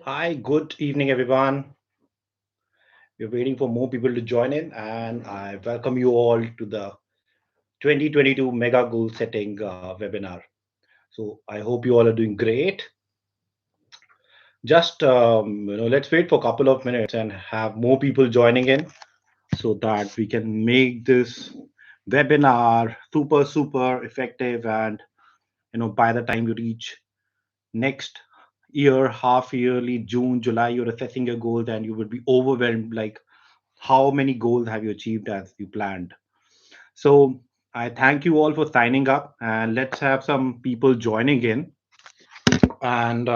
Hi, good evening, everyone. We're waiting for more people to join in, and I welcome you all to the 2022 Mega Goal Setting webinar. So I hope you all are doing great. Just let's wait for a couple of minutes and have more people joining in so that we can make this webinar super effective. And by the time you reach next year, half yearly, June, July, you're assessing your goals and you would be overwhelmed. Like, how many goals have you achieved as you planned? So I thank you all for signing up, and let's have some people joining in. And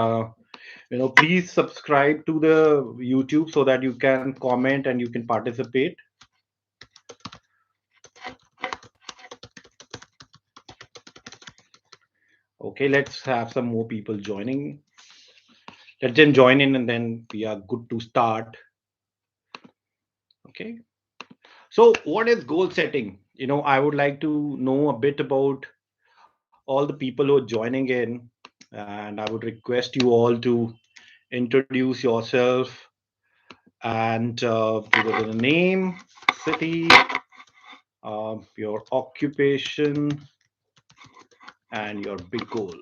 please subscribe to the YouTube so that you can comment and you can participate. Okay, let's have some more people joining. Let them join in, and then we are good to start. Okay. So, what is goal setting? I would like to know a bit about all the people who are joining in, and I would request you all to introduce yourself and give it a name, city, your occupation, and your big goal.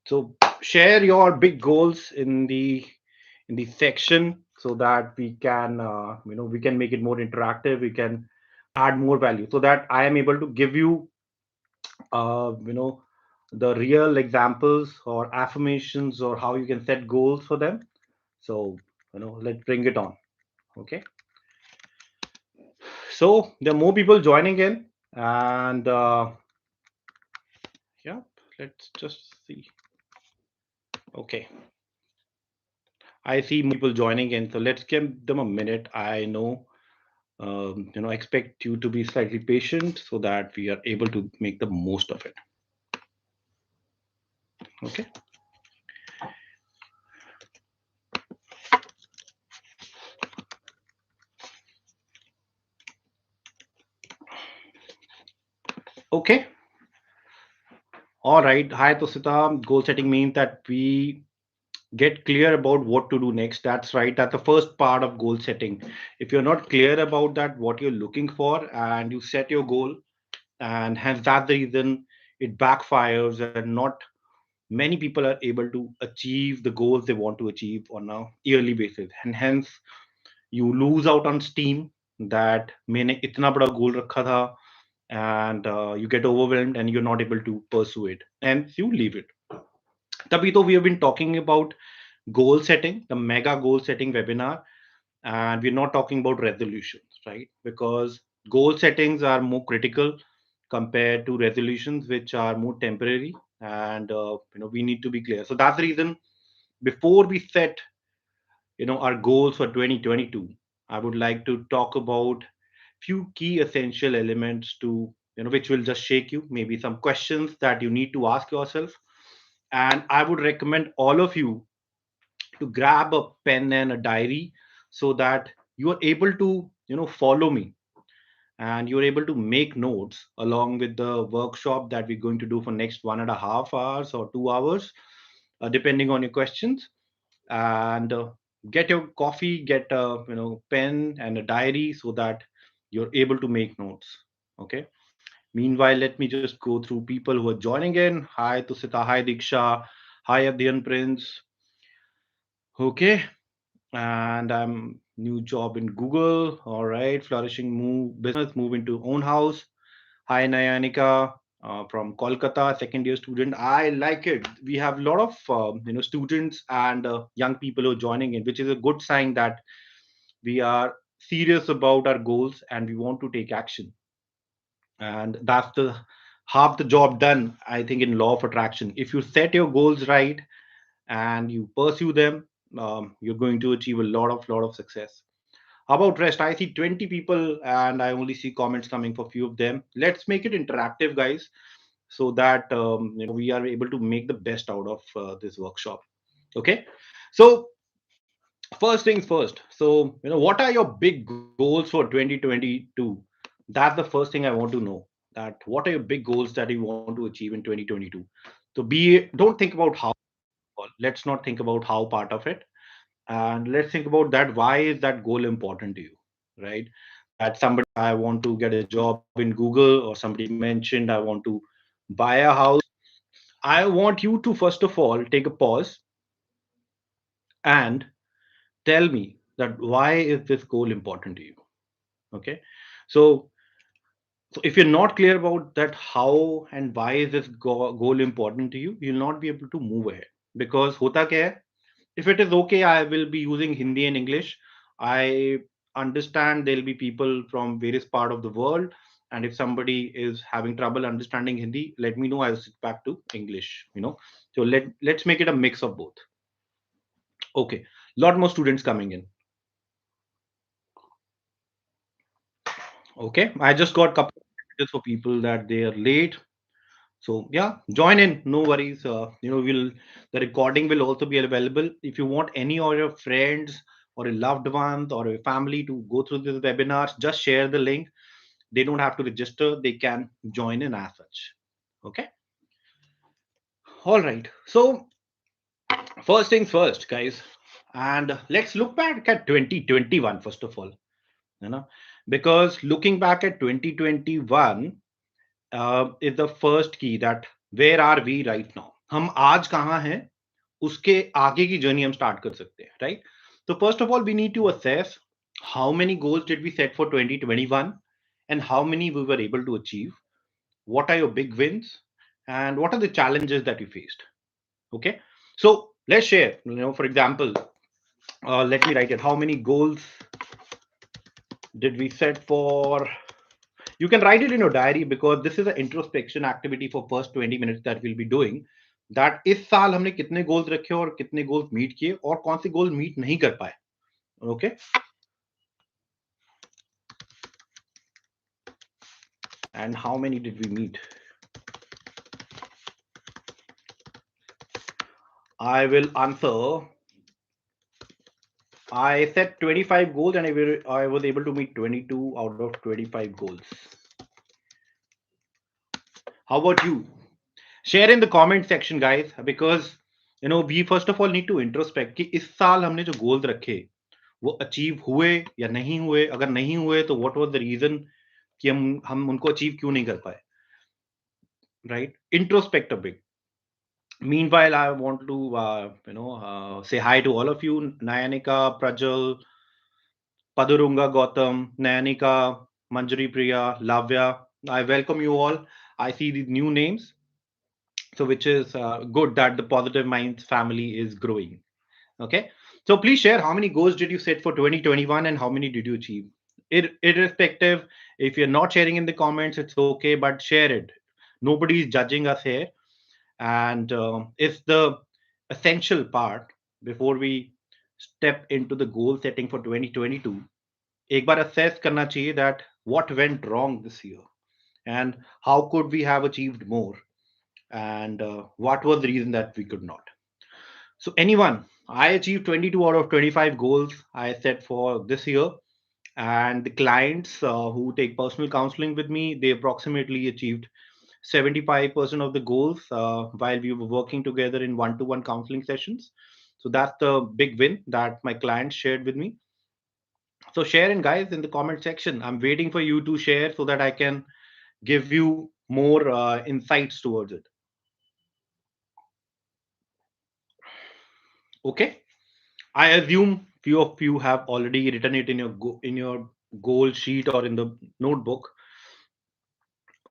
So share your big goals in the section so that we can we can make it more interactive. We can add more value so that I am able to give you uh, you know the real examples or affirmations or how you can set goals for them. So let's bring it on. Okay. So there are more people joining in, and yeah, let's just see. Okay, I see more people joining in, so let's give them a minute. I know, expect you to be slightly patient so that we are able to make the most of it. Okay. Okay. All right. Hi, Tosita. Goal setting means that we get clear about what to do next. That's right. That's the first part of goal setting. If you're not clear about that, what you're looking for, and you set your goal, and hence that's the reason it backfires, and not many people are able to achieve the goals they want to achieve on a yearly basis, and hence you lose out on steam that मैंने इतना बड़ा goal रखा था, and you get overwhelmed and you're not able to pursue it and you leave it. तभी तो we have been talking about goal setting, the mega goal setting webinar, and we're not talking about resolutions, right? Because goal settings are more critical compared to resolutions, which are more temporary, and we need to be clear. So that's the reason before we set our goals for 2022, I would like to talk about few key essential elements to which will just shake you. Maybe some questions that you need to ask yourself, and I would recommend all of you to grab a pen and a diary so that you are able to follow me and you're able to make notes along with the workshop that we're going to do for next 1.5 hours or 2 hours, depending on your questions. And get your coffee, get a pen and a diary so that you're able to make notes. Okay. Meanwhile, let me just go through people who are joining in. Hi Tusita, hi Diksha, hi Abdian Prince. Okay. And I'm new job in Google. All right, flourishing move business, move into own house. Hi Nayanika, from Kolkata, second year student. I like it. We have a lot of students and young people who are joining in, which is a good sign that we are serious about our goals and we want to take action. And that's the half the job done, I think, in law of attraction. If you set your goals right and you pursue them, you're going to achieve a lot of success. How about rest? I see 20 people and I only see comments coming for few of them. Let's make it interactive, guys, so that we are able to make the best out of this workshop. Okay. So first things first. So what are your big goals for 2022? That's the first thing I want to know. That what are your big goals that you want to achieve in 2022? So don't think about how. let's not think about how part of it, and let's think about that. Why is that goal important to you, right? That somebody, I want to get a job in Google, or somebody mentioned I want to buy a house. I want you to first of all take a pause and tell me that why is this goal important to you. Okay, so if you're not clear about that how and why is this goal important to you, you'll not be able to move ahead. Because hota kya hai, if it is okay, I will be using Hindi and English. I understand there'll be people from various part of the world, and if somebody is having trouble understanding Hindi, let me know, I'll sit back to English. So let's make it a mix of both. Okay, lot more students coming in. Okay, I just got couple of messages for people that they are late. So yeah, join in, no worries. Will the recording will also be available. If you want any of your friends or a loved one or a family to go through this webinar, just share the link. They don't have to register, they can join in as such. Okay, all right. So first things first, guys, and let's look back at 2021 first of all. you know because looking back at 2021 is the first key that where are we right now, हम आज कहाँ हैं, उसके आगे की journey हम start कर सकते हैं, राइट? तो first of all we need to assess how many goals did we set for 2021 and how many we were able to achieve. What are your big wins and what are the challenges that you faced? Okay, so let's share. For example, let me write it. How many goals did we set for? You can write it in your diary because this is an introspection activity for first 20 minutes that we'll be doing. That इस साल हमने कितने goals रखे और कितने goals meet किए और कौन से गोल मीट नहीं कर पाए. Okay, and how many did we meet? I will answer. I set 25 goals and I was able to meet 22 out of 25 goals. How about you? Share in the comment section, guys, because we first of all need to introspect कि इस साल हमने जो goals रखे वो achieve हुए या नहीं हुए. अगर नहीं हुए तो व्हाट वाज द रीजन कि हम उनको अचीव क्यों नहीं कर पाए, right? Introspect a bit. Meanwhile, I want to say hi to all of you. Nayanika, Prajal, Padurunga, Gautam, Nayanika, Manjari, Priya, Lavya, I welcome you all. I see these new names, so which is good that the Positive Minds family is growing. Okay, so please share how many goals did you set for 2021 and how many did you achieve. Irrespective, if you're not sharing in the comments, it's okay, but share it. Nobody is judging us here, and it's the essential part before we step into the goal setting for 2022. एक बार assess करना चाहिए that what went wrong this year and how could we have achieved more, and what was the reason that we could not. So anyone, I achieved 22 out of 25 goals I set for this year, and the clients who take personal counseling with me, they approximately achieved 75% of the goals while we were working together in one-to-one counseling sessions. So that's the big win that my clients shared with me. So share in, guys, in the comment section. I'm waiting for you to share so that I can give you more insights towards it. Okay, I assume few of you have already written it in your in your goal sheet or in the notebook.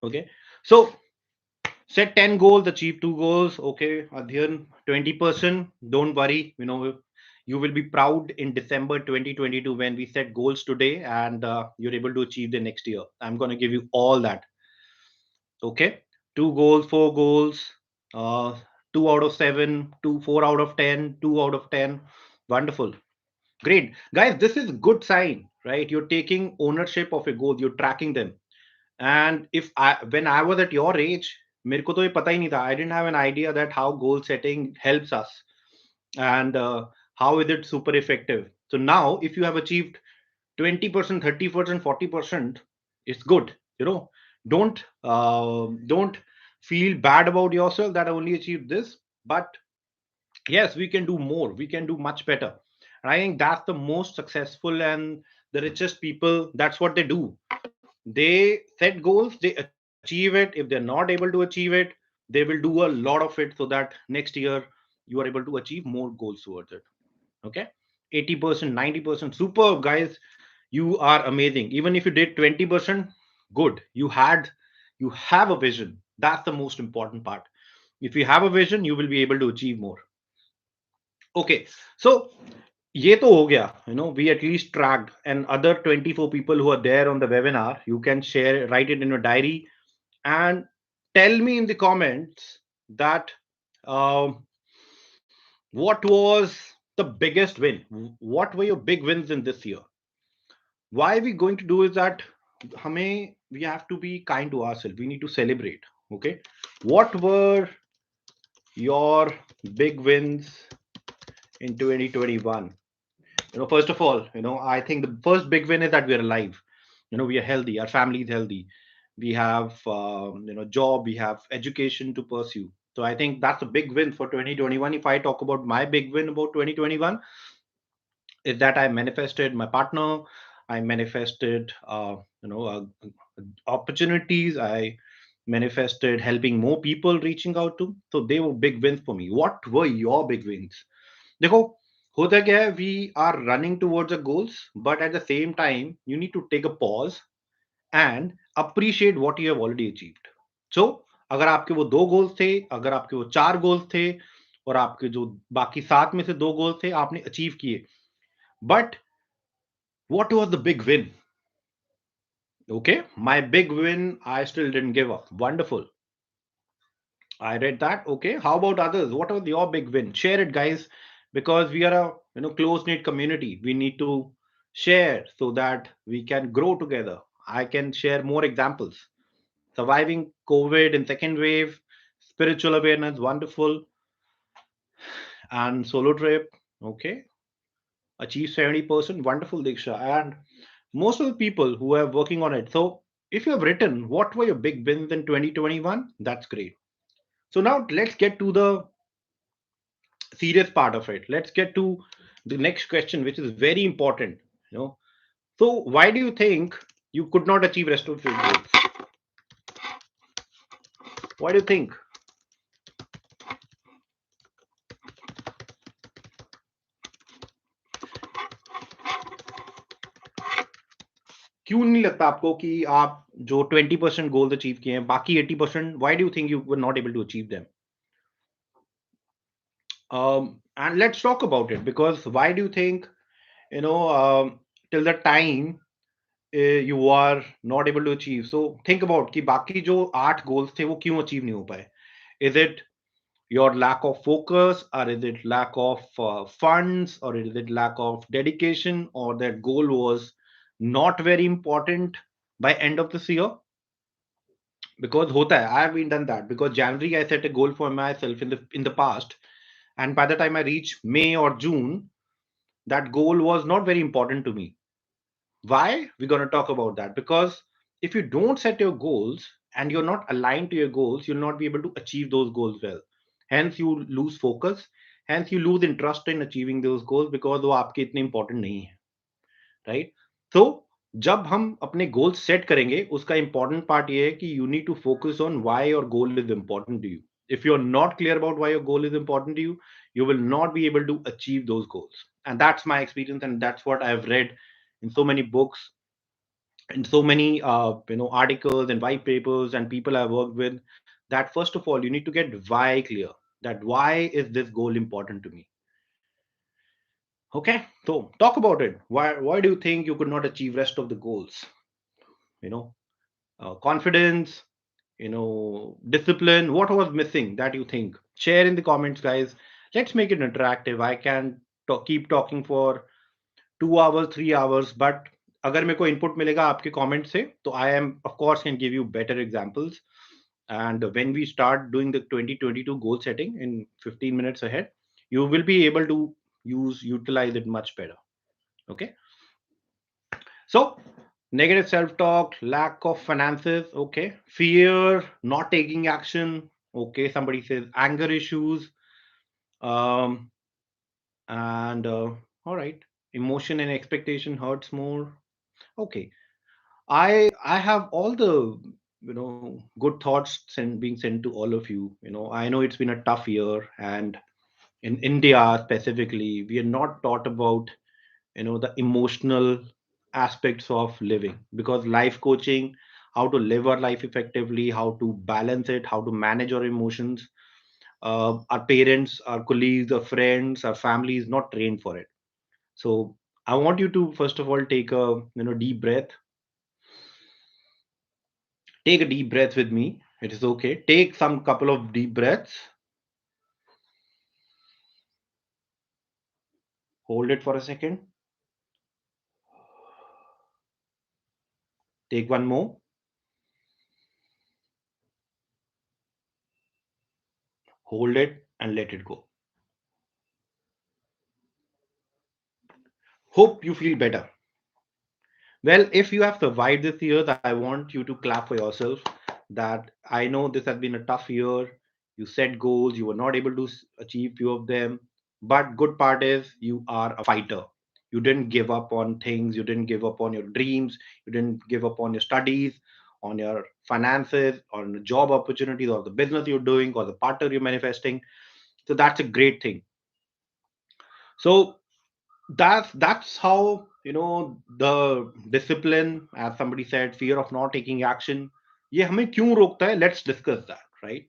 Okay, so set 10 goals, achieve 2 goals. Okay, Adhyan, 20%. Don't worry, you will be proud in December 2022 when we set goals today and you're able to achieve the next year. I'm going to give you all that. Okay, 2 goals, 4 goals, uh, 2 out of 7, 2, 4 out of 10, 2 out of 10. Wonderful. Great. Guys, this is good sign, right? You're taking ownership of your goals, you're tracking them. And when I was at your age, मेरे को तो ये पता ही नहीं था. I didn't have an idea that how goal setting helps us and how is it super effective. So now, if you have achieved 20%, 30%, 40%, it's good. Don't feel bad about yourself that I only achieved this, but Yes, we can do more, we can do much better. And I think that's the most successful and the richest people, that's what they do. They set goals, they achieve it. If they're not able to achieve it, they will do a lot of it, so that next year you are able to achieve more goals towards it. Okay, 80%, 90%, superb guys. You are amazing. Even if you did 20%, good. You have a vision. That's the most important part. If you have a vision, you will be able to achieve more. Okay, so ये तो हो गया. We at least tracked, and other 24 people who are there on the webinar, you can share, write it in your diary, and tell me in the comments that um, what was the biggest win. What were your big wins in this year? Why we going to do is that हमें we have to be kind to ourselves. We need to celebrate. Okay, what were your big wins in 2021? First of all, I think the first big win is that we're alive. We are healthy, our family is healthy, we have job, we have education to pursue. So I think that's a big win for 2021. If I talk about my big win about 2021, is that I manifested my partner, I manifested opportunities, I manifested helping more people, reaching out to. So they were big wins for me. What were your big wins? देखो, होता क्या है, we are running towards a goals, but at the same time you need to take a pause and appreciate what you have already achieved. So अगर आपके वो दो goals थे, अगर आपके वो चार गोल्स थे, और आपके जो बाकी सात में से दो गोल्स थे आपने अचीव किए, but what was the big win? Okay, my big win, I still didn't give up. Wonderful. I read that. Okay. How about others? What was your big win? Share it, guys, because we are a close knit community. We need to share so that we can grow together. I can share more examples. Surviving COVID in second wave, spiritual awareness, wonderful, and solo trip. Okay, achieve 70%, wonderful, Diksha, and most of the people who are working on it. So, if you have written what were your big wins in 2021, that's great. So now let's get to the serious part of it. Let's get to the next question, which is very important. You know, so why do you think you could not achieve rest of your goals? Why do you think? क्यों नहीं लगता आपको कि आप जो 20% goals achieve किए हैं, बाकी 80%, why do you think you were not able to achieve them? And let's talk about it, because why do you think, you know till the time you are not able to achieve? So think about कि बाकी जो 8 goals थे वो क्यों achieve नहीं हो पाए? Is it your lack of focus, or is it lack of funds, or is it lack of dedication, or that goal was not very important by end of this year? Because hota hai, I have been done that. Because January I set a goal for myself in the past, and by the time I reach May or June, that goal was not very important to me. Why? We're going to talk about that. Because if you don't set your goals and you're not aligned to your goals, you'll not be able to achieve those goals well. Hence, you lose focus. Hence, you lose interest in achieving those goals because वो आपके इतने important नहीं है, right? So, जब हम अपने goals set करेंगे, उसका important part ये है कि you need to focus on why your goal is important to you. If you're not clear about why your goal is important to you, you will not be able to achieve those goals. And that's my experience, and that's what I've read in so many books and so many articles and white papers and people I've worked with, that first of all you need to get why clear, that why is this goal important to me. Okay, so talk about it. Why do you think you could not achieve rest of the goals? you know Confidence, discipline. What was missing that you think? Share in the comments, guys. Let's make it interactive. I can keep talking for 2 hours, 3 hours, but अगर मेरे को input मिलेगा आपके comment से, तो I M of course can give you better examples. And when we start doing the 2022 goal setting in 15 minutes ahead, you will be able to utilize it much better. Okay, so negative self-talk, lack of finances. Okay, fear, not taking action. Okay, somebody says anger issues, Um, and all right, emotion and expectation hurts more. Okay, I have all the good thoughts being sent to all of you. I know it's been a tough year, and in India specifically, we are not taught about the emotional aspects of living, because life coaching, how to live our life effectively, how to balance it, how to manage our emotions, our parents, our colleagues, our friends, our family is not trained for it. So I want you to first of all take a deep breath. Take a deep breath with me. It is okay. Take some couple of deep breaths. Hold it for a second. Take one more. Hold it and let it go. Hope you feel better. Well, if you have survived this year, I want you to clap for yourself, that I know this has been a tough year. You set goals, you were not able to achieve few of them. But good part is you are a fighter. You didn't give up on things, you didn't give up on your dreams, you didn't give up on your studies, on your finances, on the job opportunities, or the business you're doing, or the partner you're manifesting. So that's a great thing. So that's how the discipline, as somebody said, fear of not taking action, ये हमें क्यों रोकता है? Let's discuss that, right?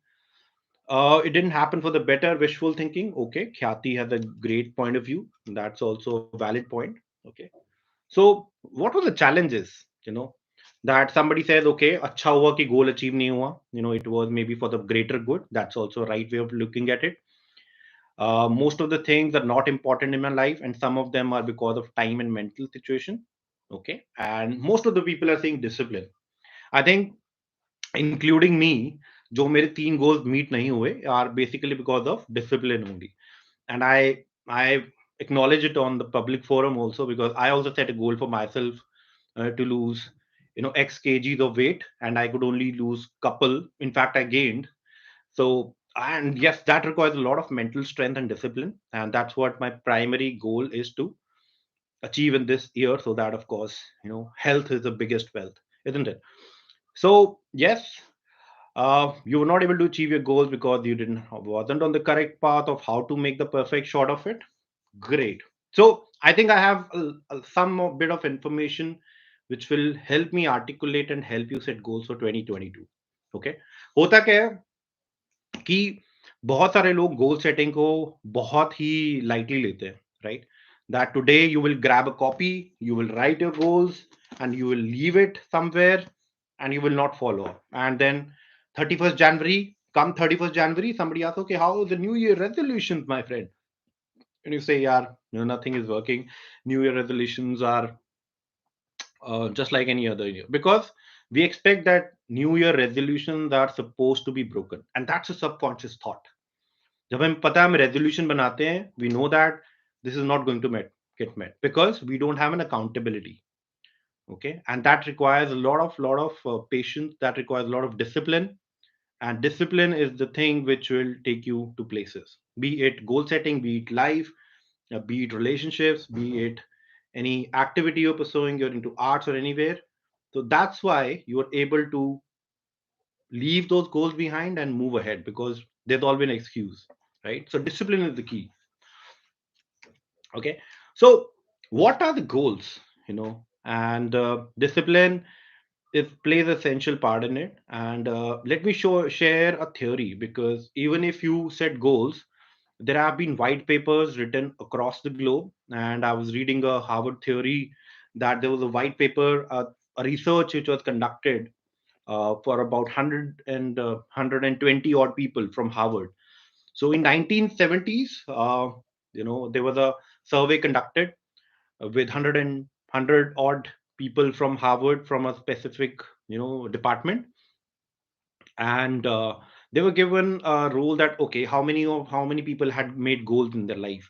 It didn't happen for the better, wishful thinking. Okay, Khyati has a great point of view. That's also a valid point. Okay, so what were the challenges? That somebody says, okay, अच्छा हुआ कि goal achieve नहीं हुआ. It was maybe for the greater good. That's also a right way of looking at it. Most of the things are not important in my life, and some of them are because of time and mental situation. Okay, and most of the people are saying discipline. I think, including me, जो मेरे 3 goals meet नहीं हुए are basically because of discipline only. And I acknowledge it on the public forum also, because I also set a goal for myself, to lose x kgs of weight, and I could only lose couple. In fact, I gained. So, and yes, that requires a lot of mental strength and discipline, and that's what my primary goal is to achieve in this year. So that, of course, health is the biggest wealth, isn't it? So yes, you were not able to achieve your goals because you didn't wasn't on the correct path of how to make the perfect shot of it. Great. So I think I have some more bit of information which will help me articulate and help you set goals for 2022. Okay. होता क्या है कि बहुत सारे लोग goal setting को बहुत ही lightly लेते हैं, right? That today you will grab a copy, you will write your goals, and you will leave it somewhere, and you will not follow up. And then 31st January, come 31st January, somebody asks, okay, how are the New Year resolutions, my friend? And you say, yeah, nothing is working. New Year resolutions are just like any other year, because we expect that New Year resolutions are supposed to be broken, and that's a subconscious thought. जब हमें पता है हम resolution बनाते हैं, we know that this is not going to get met, because we don't have an accountability. Okay, and that requires a lot of patience, that requires a lot of discipline. And discipline is the thing which will take you to places, be it goal setting, be it life, be it relationships, be it any activity you're pursuing, you're into arts or anywhere. So that's why you are able to leave those goals behind and move ahead, because there's always an excuse, right? So discipline is the key. Okay, so what are the goals? And discipline is plays essential part in it. And let me share a theory, because even if you set goals, there have been white papers written across the globe. And I was reading a Harvard theory, that there was a white paper, a research which was conducted for about 100 and 120 odd people from Harvard. So in 1970s, there was a survey conducted with 100 odd people from Harvard, from a specific department. And they were given a rule that, okay, how many people had made goals in their life.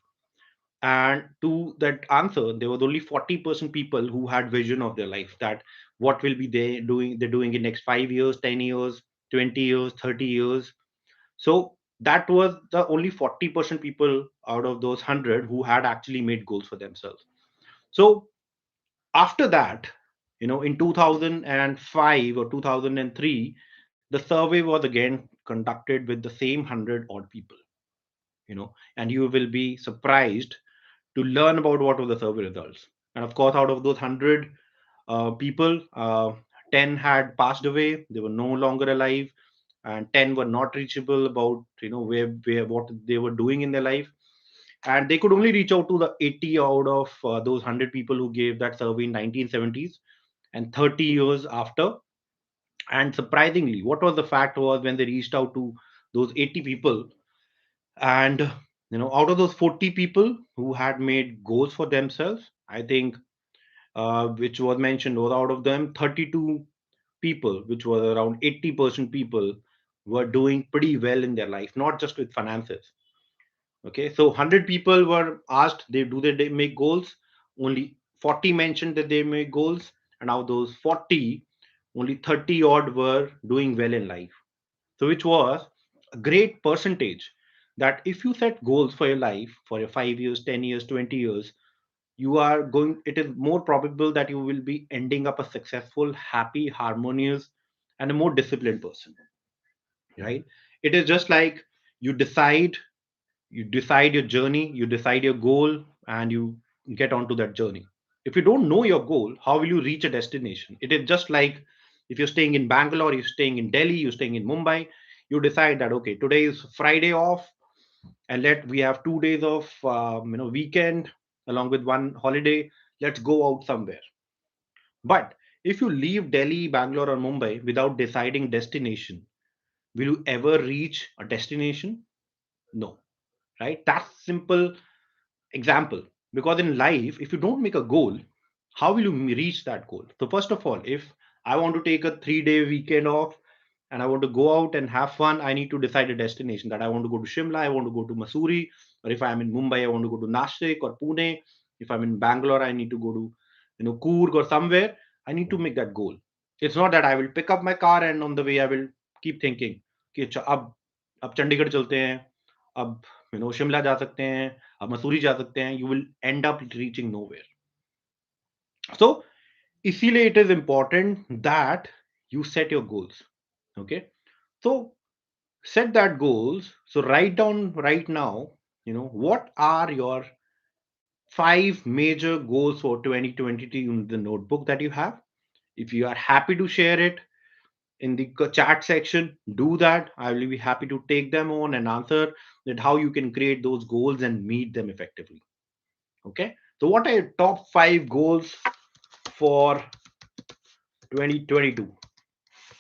And to that answer, there was only 40% people who had vision of their life, that what will be they're doing in next 5 years, 10 years, 20 years, 30 years. So That was the only 40% people out of those 100 who had actually made goals for themselves. So after that, in 2005 or 2003, the survey was again conducted with the same 100 odd people, and you will be surprised to learn about what were the survey results. And of course, out of those 100 people, 10 had passed away, they were no longer alive, and 10 were not reachable about where what they were doing in their life. And they could only reach out to the 80 out of those 100 people who gave that survey in 1970s, and 30 years after. And surprisingly, what was the fact was, when they reached out to those 80 people, and out of those 40 people who had made goals for themselves, I think, which was mentioned, was out of them 32 people, which was around 80% people, were doing pretty well in their life, not just with finances. Okay, so 100 people were asked, they make goals. Only 40 mentioned that they make goals, and out of those 40, only 30 odd were doing well in life. So which was a great percentage, that if you set goals for your life, for your 5 years, 10 years, 20 years, it is more probable that you will be ending up a successful, happy, harmonious, and a more disciplined person, right? It is just like, you decide you decide your journey, you decide your goal, and you get onto that journey. If you don't know your goal, how will you reach a destination? It is just like, if you're staying in Bangalore, you're staying in Delhi, you're staying in Mumbai, you decide that, okay, today is Friday off, and let we have 2 days of weekend along with one holiday. Let's go out somewhere. But if you leave Delhi, Bangalore, or Mumbai without deciding destination, will you ever reach a destination? No, right? That's simple example. Because in life, if you don't make a goal, how will you reach that goal? So first of all, if I want to take a 3-day weekend off and I want to go out and have fun, I need to decide a destination, that I want to go to Shimla, I want to go to Masuri, or if I'm in Mumbai, I want to go to Nashik or Pune. If I'm in Bangalore, I need to go to Coorg or somewhere. I need to make that goal. It's not that I will pick up my car and on the way I will keep thinking कि अच्छा, अब चंडीगढ़ चलते हैं, अब शिमला जा सकते हैं, अब मसूरी जा सकते हैं. You will end up reaching nowhere. So इसीलिए it is important that you set your goals. Okay, so set that goals. So write down right now, what are your 5 major goals for 2022 in the notebook that you have. If you are happy to share it in the chat section, do that. I will be happy to take them on and answer that how you can create those goals and meet them effectively. Okay, so what are your top 5 goals for 2022?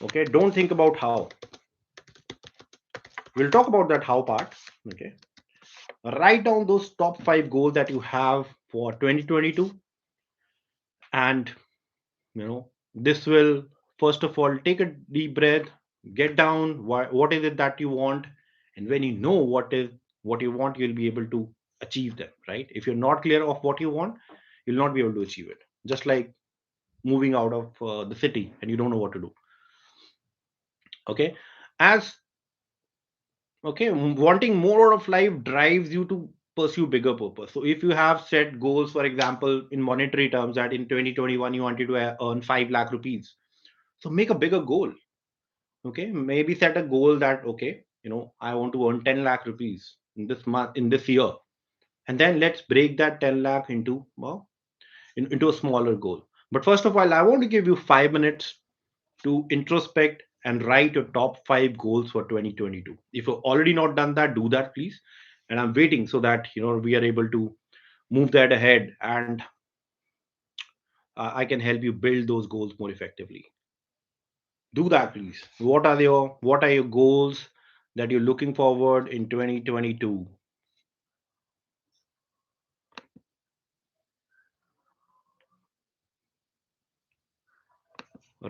Okay, don't think about how. We'll talk about that how part. Okay, write down those top 5 goals that you have for 2022, and this will, first of all, take a deep breath, get down, what is it that you want, and when you know what you want, you'll be able to achieve them, right? If you're not clear of what you want, you'll not be able to achieve it. Just like moving out of the city and you don't know what to do. Okay, as okay, wanting more out of life drives you to pursue bigger purpose. So if you have set goals, for example, in monetary terms, that in 2021 you wanted to earn 5 lakh rupees, so make a bigger goal. Okay, maybe set a goal that, okay, I want to earn 10 lakh rupees in this month, in this year, and then let's break that 10 lakh into, well, into a smaller goal. But first of all, I want to give you 5 minutes to introspect and write your top 5 goals for 2022. If you've already not done that, do that, please. And I'm waiting so that we are able to move that ahead, and I can help you build those goals more effectively. Do that, please. What are your goals that you're looking forward in 2022?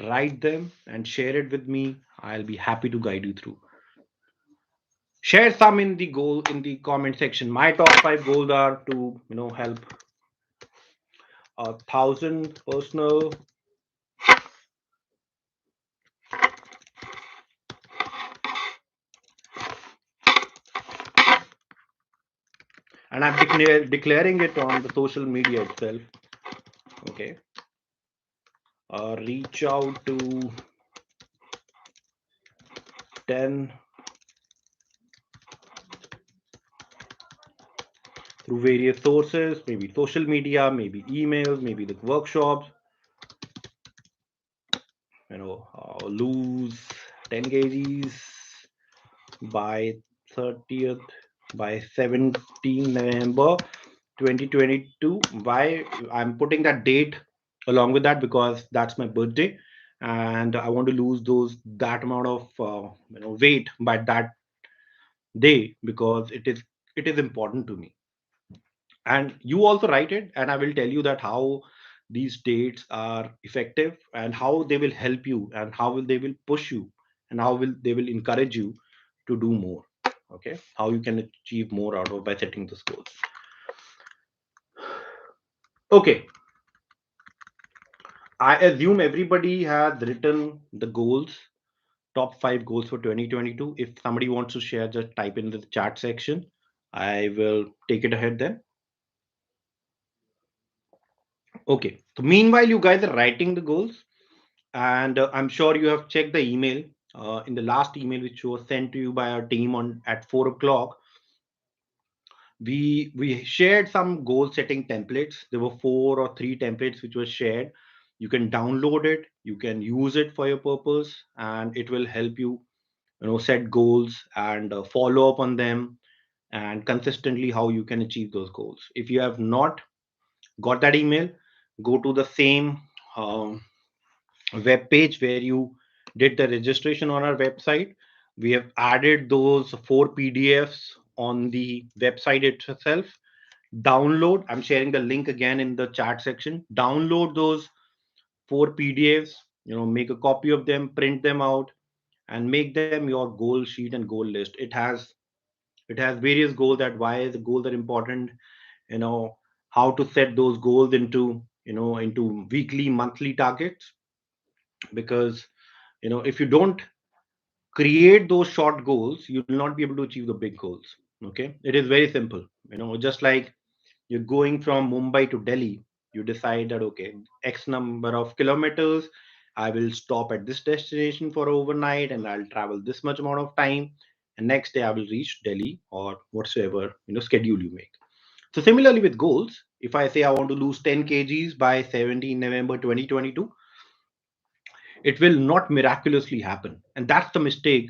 Write them and share it with me. I'll be happy to guide you through. Share some in the comment section. My top 5 goals are to help 1,000 personal and I'm declaring it on the social media itself. Okay, reach out to 10 through various sources, maybe social media, maybe emails, maybe the workshops. Lose 10 kgs by 30th, by 17 November 2022. Why I'm putting that date along with that, because that's my birthday, and I want to lose those that amount of weight by that day, because it is important to me. And you also write it, and I will tell you that how these dates are effective, and how they will help you, and how will they will push you, and how will they will encourage you to do more. Okay, how you can achieve more out of by setting those goals. Okay, I assume everybody has written the goals, top 5 goals for 2022. If somebody wants to share, just type in the chat section. I will take it ahead then. Okay, so meanwhile you guys are writing the goals, and I'm sure you have checked the email. In the last email which was sent to you by our team on at 4 o'clock, we shared some goal setting templates. There were 4 or 3 templates which were shared. You can download it, you can use it for your purpose, and it will help you, set goals and follow up on them, and consistently how you can achieve those goals. If you have not got that email, go to the same um, web page where you did the registration on our website. We have added those 4 PDFs on the website itself. Download, I'm sharing the link again in the chat section. Download those 4 PDFs, make a copy of them, print them out, and make them your goal sheet and goal list. It has various goals, that why the goals are important, how to set those goals into weekly, monthly targets. Because if you don't create those short goals, you will not be able to achieve the big goals. Okay, it is very simple. Just like you're going from Mumbai to Delhi, you decide that, okay, X number of kilometers, I will stop at this destination for overnight, and I'll travel this much amount of time, and next day I will reach Delhi, or whatsoever schedule you make. So similarly with goals, if I say I want to lose 10 kgs by 17 November 2022, it will not miraculously happen, and that's the mistake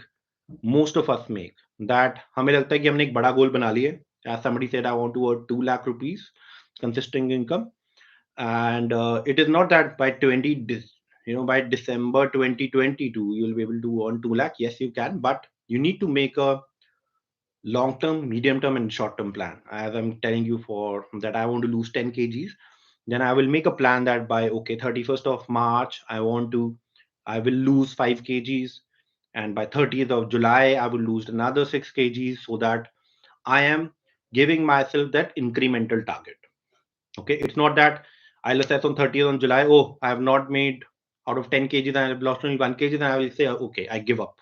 most of us make. That हमें लगता है कि हमने एक बड़ा गोल बना लिया है. As somebody said, I want to earn 2 lakh rupees consistent income, and it is not that by by December 2022 you'll be able to earn 2 lakh. Yes, you can, but you need to make a long term, medium term, and short term plan. As I'm telling you, for that I want to lose 10 kgs, then I will make a plan that by, okay, 31st of March I will lose 5 kgs, and by 30th of July I will lose another 6 kgs, so that I am giving myself that incremental target. Okay, it's not that I'll assess on 30th on July, oh, I have not made out of 10 kgs and I have lost only 1 kg, then I will say, okay, I give up.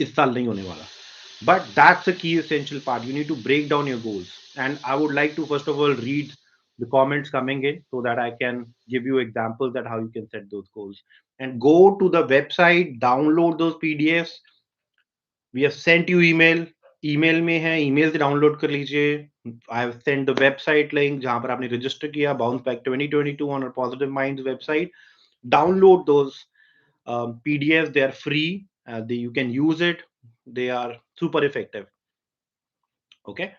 इस साल नहीं होने वाला. But that's the key essential part. You need to break down your goals. And I would like to first of all read the comments coming in, so that I can give you examples that how you can set those goals. And go to the website, download those PDFs. We have sent you email. Email में है, email से download कर लीजिए. I have send the website link जहां पर आपने register किया, bounce back 2022 on our positive minds website. Download those PDFs. They are free. You can use it. They are super effective. Okay,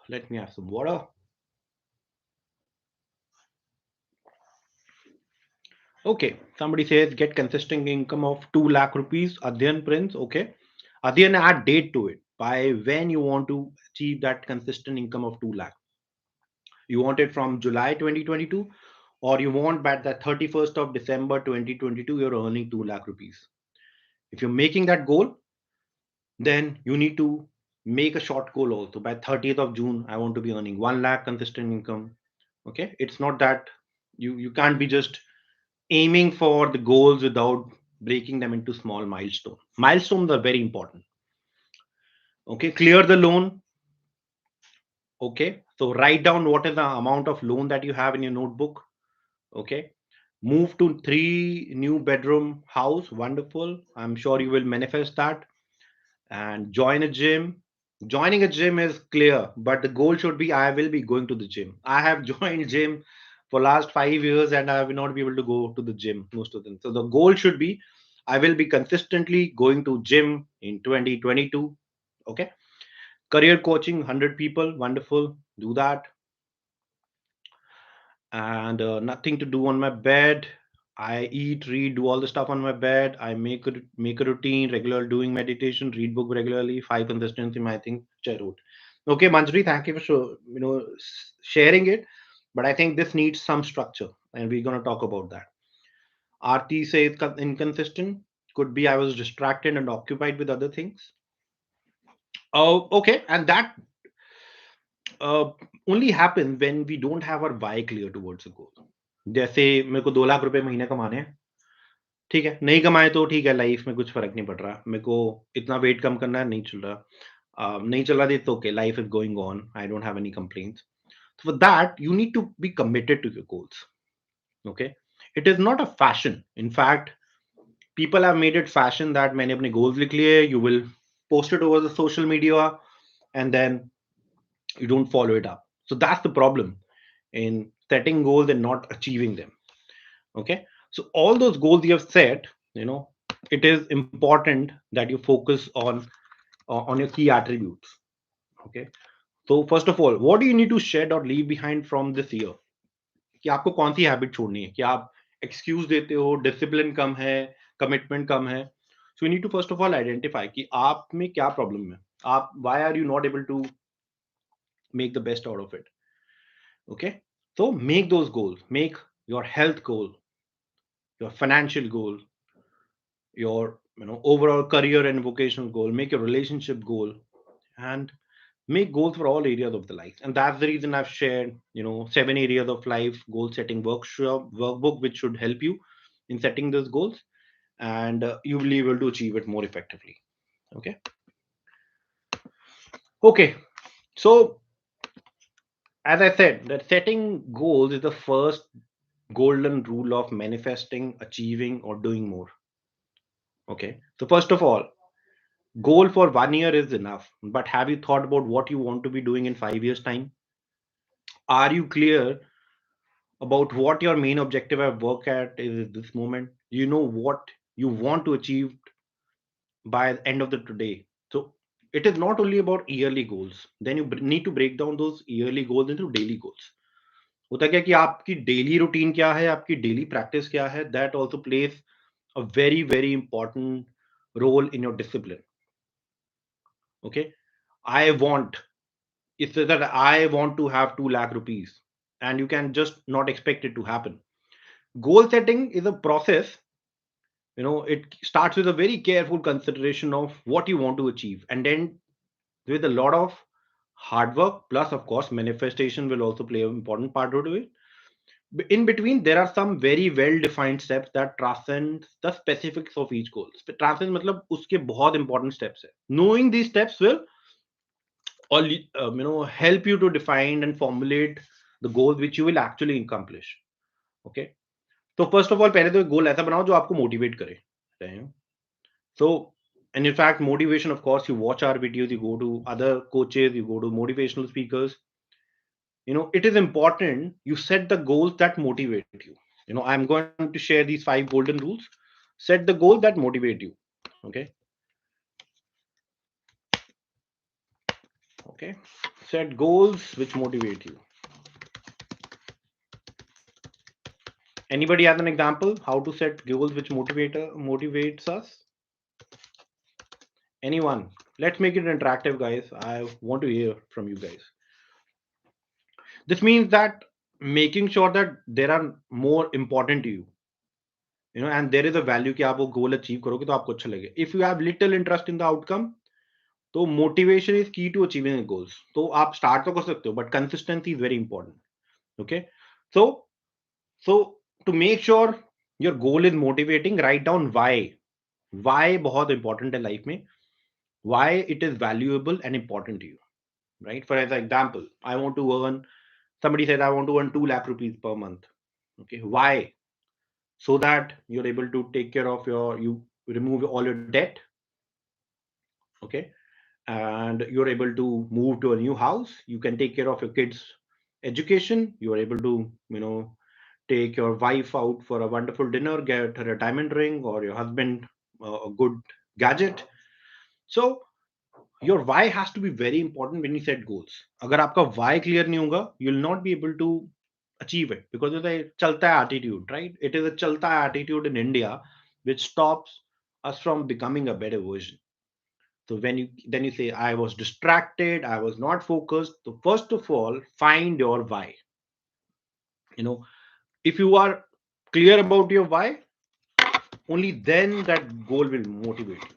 let me have some water. Okay, somebody says get consistent income of 2 lakh rupees. Adhyan Prince. Okay, Adhyan, add date to it. By when you want to achieve that consistent income of 2 lakh? You want it from July 2022, or you want by the 31st of December 2022 you're earning 2 lakh rupees? If you're making that goal, then you need to make a short goal also. By 30th of June, I want to be earning 1 lakh consistent income. Okay, it's not that you can't be just aiming for the goals without breaking them into small milestones. Milestones are very important. Okay, clear the loan, Okay, so write down what is the amount of loan that you have in your notebook. Okay, move to 3 new bedroom house. Wonderful. I'm sure you will manifest that. And join a gym. Joining a gym is clear, but the goal should be I will be going to the gym. I have joined gym for last 5 years and I will not be able to go to the gym most of them. So the goal should be I will be consistently going to gym in 2022. Okay. Career coaching, 100 people. Wonderful. Do that. And nothing to do on my bed. I eat, read, do all the stuff on my bed. I make a routine, regular doing meditation, read book regularly. 5 consistency, my thing, which I wrote. Okay, Manjari, thank you for sharing it. But I think this needs some structure, and we're gonna talk about that. Aarti says inconsistent. Could be I was distracted and occupied with other things. Oh, okay, and that uh, only happens when we don't have our why clear towards a goal. जैसे मेरे को 2 लाख रुपए महीने कमाने हैं, ठीक है, नहीं कमाए तो ठीक है, लाइफ में कुछ फर्क नहीं पड़ रहा, मेरे को इतना वेट कम करना है, नहीं चल रहा, नहीं चल रहा, तो okay, life is going on, I don't have any complaints. So for that, you need to be committed to your goals. Okay, it is not a fashion. In fact, people have made it fashion that मैंने अपने goals लिख लिए, you will post it over the social media, and then you don't follow it up. So that's the problem in setting goals and not achieving them. Okay, so all those goals you have set, it is important that you focus on your key attributes. Okay, so first of all, what do you need to shed or leave behind from this year? कि आपको कौन सी habit छोड़नी है, कि आप excuse देते हो, discipline कम है, कमिटमेंट कम है. So you need to first of all identify कि आप में क्या प्रॉब्लम है, आप why are you not able to make the best out of it. Okay, so make those goals, make your health goal, your financial goal, your overall career and vocational goal, make your relationship goal, and make goals for all areas of the life. And that's the reason I've shared 7 areas of life goal setting workshop workbook, which should help you in setting those goals, and you will be able to achieve it more effectively. Okay. Okay, so as I said, that setting goals is the first golden rule of manifesting, achieving, or doing more. Okay, so first of all, goal for 1 year is enough, but have you thought about what you want to be doing in 5 years time? Are you clear about what your main objective at work at is at this moment? You know what you want to achieve by the end of the today. So it is not only about yearly goals. Then you need to break down those yearly goals into daily goals. होता क्या कि आपकी daily routine क्या है, आपकी daily practice क्या है, that also place a very very important role in your discipline. Okay, I want, it's that I want to have 2 lakh rupees, and you can just not expect it to happen. Goal setting is a process. It starts with a very careful consideration of what you want to achieve, and then with a lot of hard work, plus of course manifestation will also play an important part to it. In between, there are some very well defined steps that transcend the specifics of each goal. Transcend मतलब उसके बहुत important steps है. Knowing these steps will all help you to define and formulate the goals which you will actually accomplish. Okay, so first of all, पहले तो एक गोल ऐसा बनाओ जो आपको मोटिवेट करे. So, and in fact, motivation, of course, you watch our videos, you go to other coaches, you go to motivational speakers. It is important you set the goals that motivate you. I'm going to share these 5 golden rules. Set the goal that motivate you. Okay. Okay, set goals which motivate you. Anybody has an example how to set goals which motivates us? Anyone? Let's make it interactive, guys. I want to hear from you guys. This means that making sure that there are more important to you, and there is a value कि आप वो goal achieve करोगे तो आपको अच्छा लगे. If you have little interest in the outcome, तो motivation is key to achieving the goals. तो आप start तो कर सकते हो, but consistency is very important. Okay, so to make sure your goal is motivating, write down why. Why बहुत important है life में. Why it is valuable and important to you. right? For example, I want to earn, somebody says I want to earn 2 lakh rupees per month. Okay, why? So that you're able to take care of you remove all your debt. Okay, and you're able to move to a new house, you can take care of your kids education, you are able to, take your wife out for a wonderful dinner, get her a diamond ring, or your husband a good gadget. So your why has to be very important when you set goals. अगर आपका why clear नहीं होगा, you'll not be able to achieve it, because it's a chalta attitude, right? It is a chalta attitude in India which stops us from becoming a better version. So when you then you say I was distracted, I was not focused. So first of all, find your why. You know, if you are clear about your why, only then that goal will motivate you.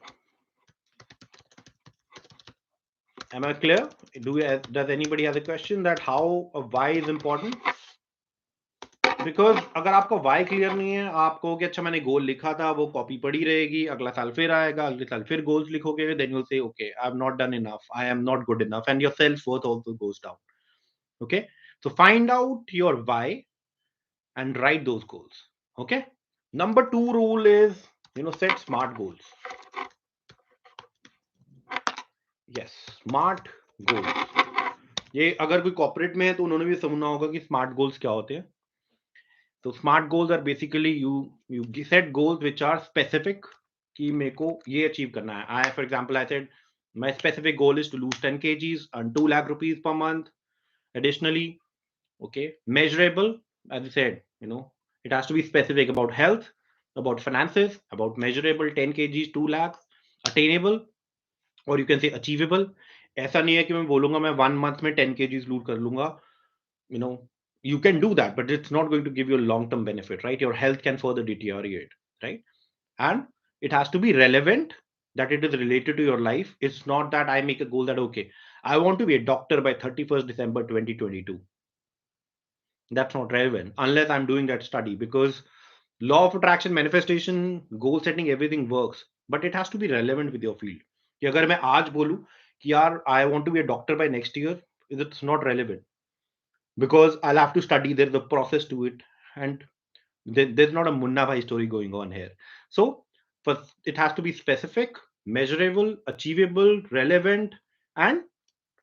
Am I clear? Does anybody have a question that how a why is important? Because अगर आपका Y clear नहीं है, आप कहोगे अच्छा मैंने गोल लिखा था, वो कॉपी पड़ी रहेगी, अगला साल फिर आएगा, अगले साल फिर गोल्स लिखोगे, देन यू से okay I have not done enough, I am not good enough, and your self worth also goes down. Okay, so find out your why and write those goals. Okay, number 2 rule is, set smart goals. Yes, smart goals. ये अगर कोई corporate में है तो उन्होंने भी समझना होगा कि स्मार्ट गोल्स क्या होते हैं. तो smart goals are basically you set goals which are specific, कि मेरे को ये अचीव करना है. I for example I said my specific goal is to lose 10 kgs and 2 lakh rupees per month. Additionally, okay, measurable, as I said, it has to be specific about health, about finances, about measurable 10 kgs, 2 lakhs, attainable, or you can say achievable. ऐसा नहीं है कि मैं बोलूंगा मैं 1 month में 10 kgs lose कर लूंगा. you know you can do that, but it's not going to give you a long term benefit, right? Your health can further deteriorate, right? And it has to be relevant, that it is related to your life. It's not that I make a goal that okay, I want to be a doctor by 31st December 2022. That's not relevant unless I'm doing that study, because law of attraction, manifestation, goal setting, everything works, but it has to be relevant with your field. कि अगर मैं आज बोलूं कि यार I want to be a doctor by next year, it's not relevant, because I'll have to study. There's a process to it, and there's not a Munna Bhai story going on here. So, first, it has to be specific, measurable, achievable, relevant, and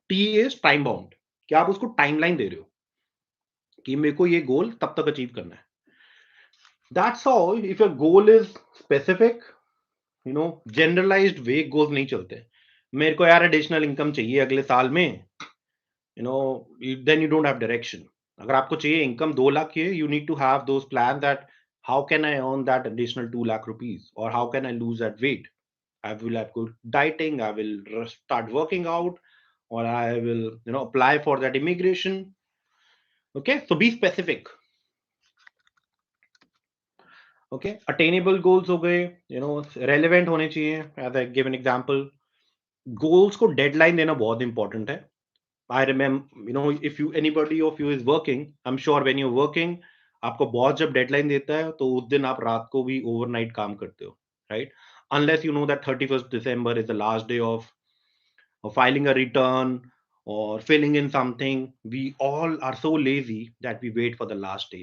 T is time bound. कि आप उसको timeline दे रहे हो कि मेरे को ये गोल तब तक अचीव करना है. That's all. If your goal is specific, generalized vague goals नहीं चलते. मेरे को यार एडिशनल इनकम चाहिए अगले साल में, then you don't have direction. अगर आपको चाहिए इनकम 2 लाख की, you need to have those plans that how can I earn that additional 2 lakh rupees, or how can I lose that weight. I will have good dieting, I will start working out, or I will apply for that immigration. Okay, so be specific. Okay, attainable goals हो गए, relevant होने चाहिए. As I give an example, goals को deadline देना बहुत important है. I remember, if you anybody of you is working, I'm sure when you're working, आपको boss जब डेडलाइन देता है तो उस दिन आप रात को भी ओवरनाइट काम करते हो, right? Unless you know that 31st December is the last day of filing a return or filling in something, we all are so lazy that we wait for the last day.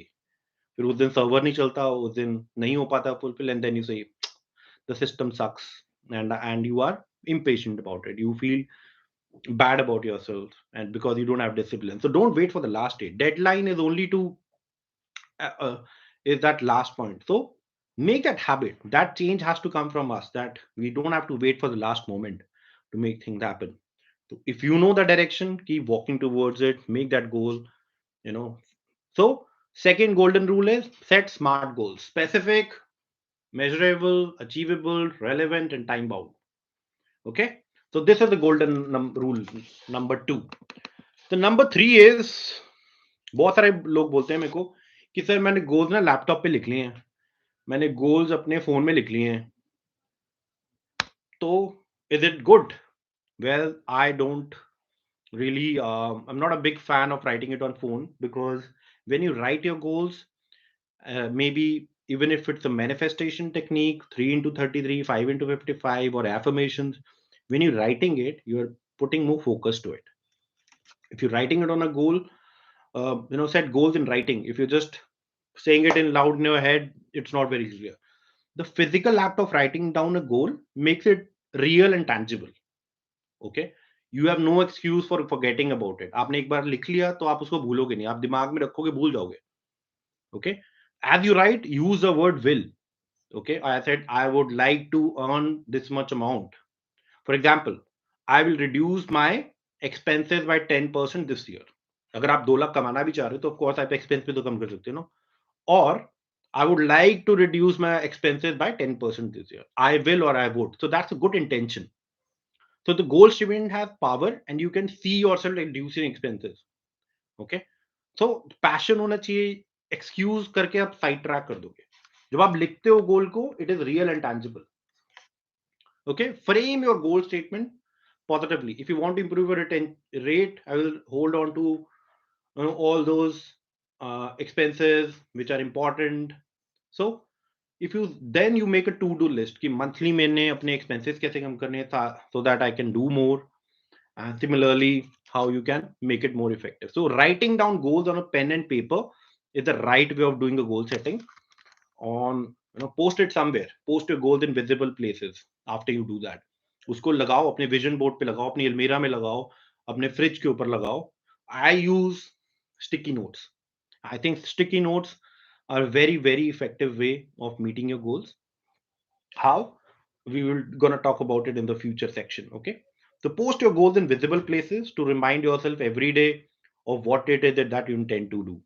फिर उस दिन server नहीं चलता, उस दिन नहीं हो पाता fulfil, and then you say the system sucks, and you are impatient about it. You feel bad about yourself, and because you don't have discipline. So don't wait for the last day. Deadline is only to is that last point. So make that habit. That change has to come from us, that we don't have to wait for the last moment to make things happen. So if you know the direction, keep walking towards it, make that goal. you know so second golden rule is set smart goals: specific, measurable, achievable, relevant, and time bound. Okay, so this is the golden rule number 2. तो number 3 is, बहुत सारे लोग बोलते हैं मेरे को कि sir मैंने गोल्स ना लैपटॉप पे लिख लिए हैं, मैंने गोल्स अपने फोन में लिख लिए हैं, तो is it good? Well, I don't really I'm not a big fan of writing it on phone, because when you write your goals, maybe even if it's a manifestation technique, 3 into 33, 5 into 55, or affirmations, when you're writing it, you're putting more focus to it. If you're writing it on a goal, set goals in writing. If you're just saying it in loud in your head, it's not very clear. The physical act of writing down a goal makes it real and tangible. Okay, you have no excuse for forgetting about it. आपने एक बार लिख लिया तो आप उसको भूलोगे नहीं, आप दिमाग में रखोगे, भूल जाओगे. Okay, as you write, use the word will. Okay, I said I would like to earn this much amount. For example, I will reduce my expenses by 10% this year. अगर आप 2 लाख कमाना भी चाह रहे हो तो ऑफ कोर्स आप expense भी तो कम कर सकते हो ना. Or I would like to reduce my expenses by 10% this year. I will or I would. So that's a good intention. So the goal statement has power and you can see yourself reducing expenses. Okay. So passion होना चाहिए. Excuse करके आप side track कर दोगे. जब आप लिखते हो गोल को, it is real and tangible. Okay. Frame your goal statement positively. If you want to improve your rate, I will hold on to all those expenses which are important. So if you then you make a to do list कि monthly मैंने अपने expenses कैसे कम करने हैं so that I can do more. And similarly, how you can make it more effective. So writing down goals on a pen and paper is the right way of doing a goal setting. On post it somewhere. Post your goals in visible places. After you do that, उसको लगाओ, अपने vision board पे लगाओ, अपनी अलमीरा में लगाओ, अपने fridge के ऊपर लगाओ. I use sticky notes. I think sticky notes are a very, very effective way of meeting your goals. How? We will gonna talk about it in the future section. Okay. So post your goals in visible places to remind yourself every day of what it is that you intend to do.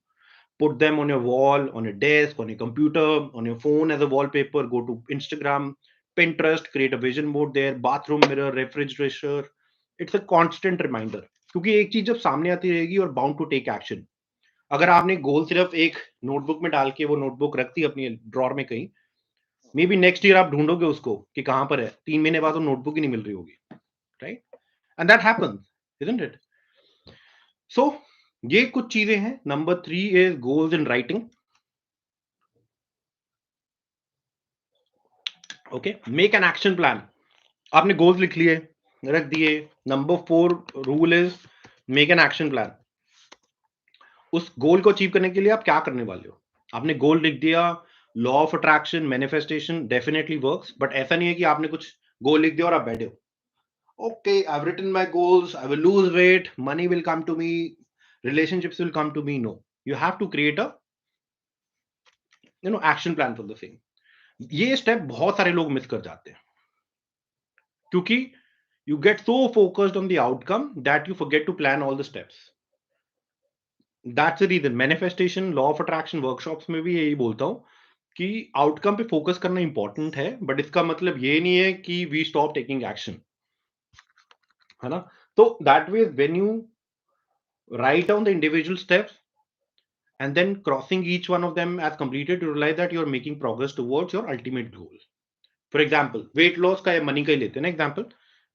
Put them on your wall, on your desk, on your computer, on your phone as a wallpaper. Go to Instagram, Pinterest, create a vision board there, bathroom mirror, refrigerator. It's a constant reminder. क्योंकि एक चीज जब सामने आती रहेगी और bound to take action. अगर आपने गोल सिर्फ एक नोटबुक में डाल के वो नोटबुक रख दी अपनी ड्रॉर में कहीं, मे बी नेक्स्ट ईयर आप ढूंढोगे उसको कि कहां पर है, 3 महीने बाद वो नोटबुक ही नहीं मिल रही होगी. Right. And that happens, isn't it? So ये कुछ चीजें हैं. Number 3 is goals in writing. Okay, make an action plan. आपने गोल्स लिख लिए, रख दिए. Number 4 rule is make an action plan. उस गोल को अचीव करने के लिए आप क्या करने वाले हो? आपने गोल लिख दिया. Law of attraction, manifestation definitely works, but ऐसा नहीं है कि आपने कुछ गोल लिख दिया और आप बैठे हो. Okay, I've written my goals, I will lose weight, money will come to me, relationships will come to me. No, you have to create a action plan for the same. ये स्टेप बहुत सारे लोग miss कर जाते हैं क्योंकि you get so focused on the outcome that you forget to plan all the steps. That's the reason manifestation, law of attraction workshops में भी यही बोलता हूँ कि आउटकम पे फोकस करना इंपॉर्टेंट है, बट इसका मतलब ये नहीं है कि वी स्टॉप टेकिंग एक्शन. है ना? तो that way when you write down the individual steps and then crossing each one of them as completed, you realize that you're making progress towards your ultimate goal. For example, weight loss का या money का ही लेते हैं ना example.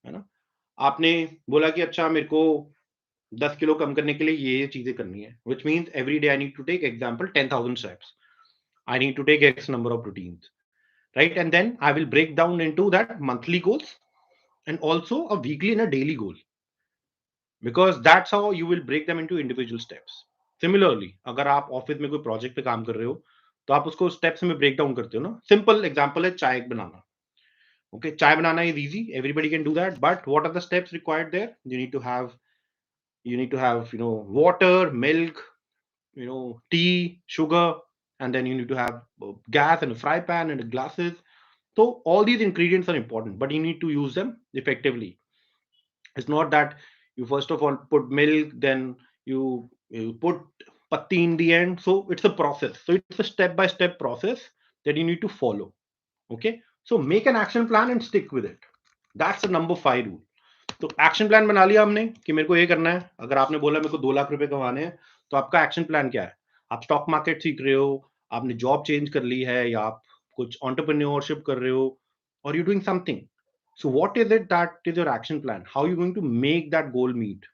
है ना? आपने बोला कि अच्छा मेरे को 10 किलो कम करने के लिए ये चीजें करनी है, which means every day I need to take example 10,000 steps. I need to take X number of routines, right? And then I will break down into that monthly goals and also a weekly and a daily goal, because that's how you will break them into individual steps. Similarly, अगर आप office में कोई project पे काम कर रहे हो तो आप उसको स्टेप्स में ब्रेक डाउन करते हो ना. सिंपल एग्जांपल है चाय बनाना. ओके, चाय बनाना is easy, everybody can do that, but what are the steps required there? You need to have water, milk, tea, sugar, and then you need to have gas and a fry pan and glasses. So all these ingredients are important, but you need to use them effectively. It's not that you first of all put milk, then you put patti in the end. So it's a process. So it's a step by step process that you need to follow. Okay. So make an action plan and stick with it. That's the number 5 rule. तो action plan बना लिया हमने कि मेरे को ये करना है. अगर आपने बोला मेरे को 2 लाख रुपए कमाने हैं, तो आपका एक्शन प्लान क्या है? आप स्टॉक मार्केट सीख रहे हो, आपने जॉब चेंज कर ली है, या आप कुछ एंटरप्रेन्योरशिप कर रहे हो, और you doing something. So what is it that is your action plan? How are you going to make that goal meet?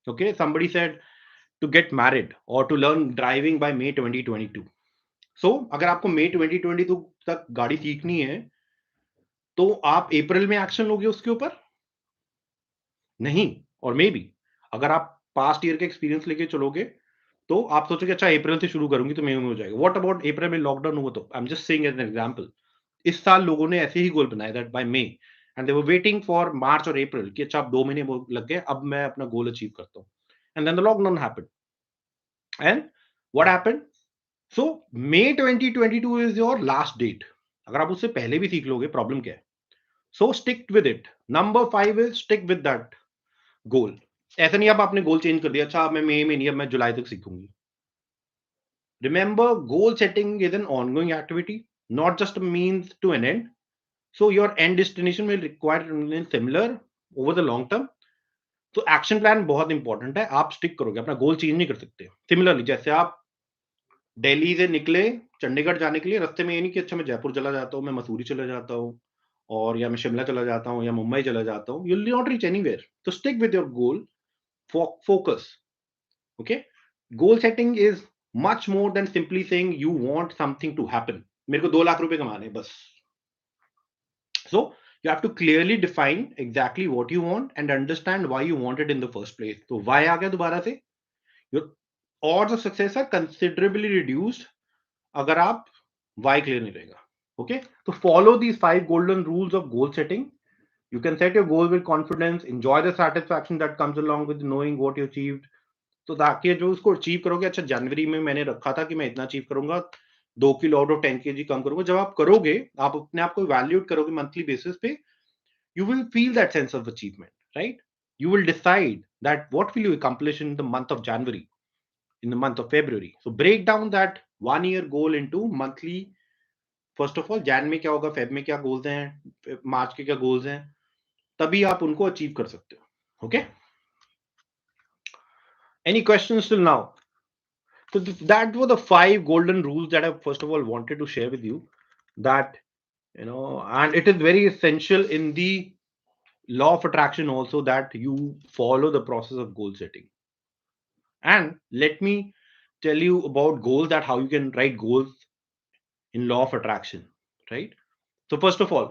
Okay, somebody said to get married or to learn driving by May 2022. So अगर आपको May 2022 तक गाड़ी सीखनी है, तो आप अप्रैल में action लोगे उसके ऊपर? नहीं. और मे बी अगर आप पास्ट ईयर का एक्सपीरियंस लेके चलोगे तो आप सोचोगे अच्छा अप्रैल से शुरू करूंगी तो मई में हो जाएगा. व्हाट अबाउट अप्रैल में लॉकडाउन हुआ तो I am just saying as an example. इस साल लोगों ने ऐसे ही गोल बनाए that by May and they were waiting for March और अप्रैल कि अच्छा अब 2 महीने लग गए अब मैं अपना गोल अचीव करता हूँ. And then the lockdown happened and what happened. So May 2022 is your last date. अगर आप उससे पहले भी सीख लोगे प्रॉब्लम क्या है. सो stick with it. Number 5 is stick with that goal. ऐसा नहीं आप आपने गोल चेंज कर दिया अच्छा अब मैं मई में नहीं अब मैं जुलाई तक सीखूंगी. Remember, goal setting is an ongoing activity, not just a means to an end. So your end destination will require remain similar over the long term. तो एक्शन प्लान बहुत इंपॉर्टेंट है. आप स्टिक करोगे अपना गोल चेंज नहीं कर सकते. Similarly जैसे आप दिल्ली से निकले चंडीगढ़ जाने के लिए रास्ते में ये नहीं कि अच्छा मैं जयपुर चला जाता हूँ मैं मसूरी चला जाता हूँ और या मैं शिमला चला जाता हूँ या मुंबई चला जाता हूँ. You will not reach anywhere. तो stick with your goal. Focus. Okay. Goal setting is much more than simply saying you want something to happen. मेरे को 2 लाख रुपए कमाने हैं, बस. So you have to clearly define exactly what you want and understand why you want it in the first place. तो why आ गया दोबारा से. Your odds of success are considerably reduced अगर आप why clear नहीं रहेगा. Okay. तो follow these 5 golden rules of goal setting. You can set your goal with confidence, enjoy the satisfaction that comes along with knowing what you achieved. तो ताकि जो उसको achieve करोगे. अच्छा जनवरी में मैंने रखा था कि मैं इतना अचीव करूंगा 2 किलो आउट ऑफ 10 kg कम करूंगा. जब आप करोगे आप अपने आप को इवैल्यूएट करोगे मंथली बेसिस पे. You will feel that sense of achievement, right. You will decide that what will you accomplish in the month of January, in the month of February. So break down that 1 year goal into monthly. First of all, Jan में क्या होगा, Feb में क्या goals हैं, March के क्या goals हैं, तभी आप उनको achieve कर सकते हो. Okay? Any questions till now? So that were the 5 golden rules that I first of all wanted to share with you. That and it is very essential in the law of attraction also that you follow the process of goal setting. And let me tell you about goals, that how you can write goals in law of attraction, right? So first of all,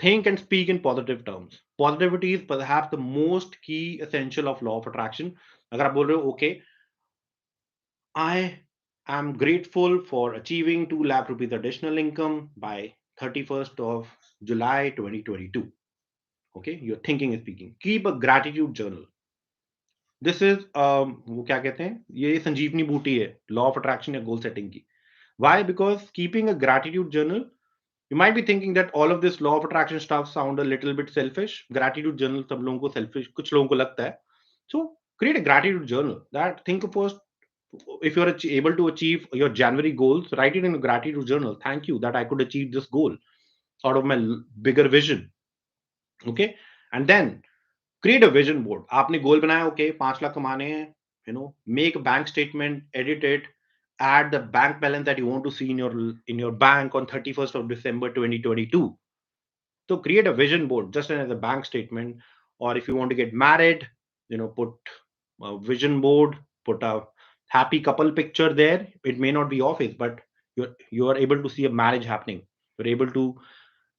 think and speak in positive terms. Positivity is perhaps the most key essential of law of attraction. अगर आप बोल रहे हो okay, I am grateful for achieving 2 lakh rupees additional income by 31st of July 2022. Okay, you're thinking and speaking. Keep a gratitude journal. This is वो क्या कहते हैं, ये संजीवनी बूटी है लॉ ऑफ अट्रैक्शन या गोल सेटिंग की. Why? Because keeping a gratitude journal, you might be thinking that all of this law of attraction stuff sound a little bit selfish. Gratitude journal सब लोगों को selfish, कुछ लोगों को लगता है. So create a gratitude journal. That think of first, if you're able to achieve your January goals, write it in a gratitude journal. Thank you that I could achieve this goal out of my bigger vision. Okay. And then create a vision board. आपने गोल बनाया, okay, 5 lakh कमाने हैं, make a bank statement, edit it, add the bank balance that you want to see in your bank on 31st of December 2022. So create a vision board just as a bank statement. Or if you want to get married, put a vision board, put a happy couple picture there. It may not be office, but you are able to see a marriage happening. You're able to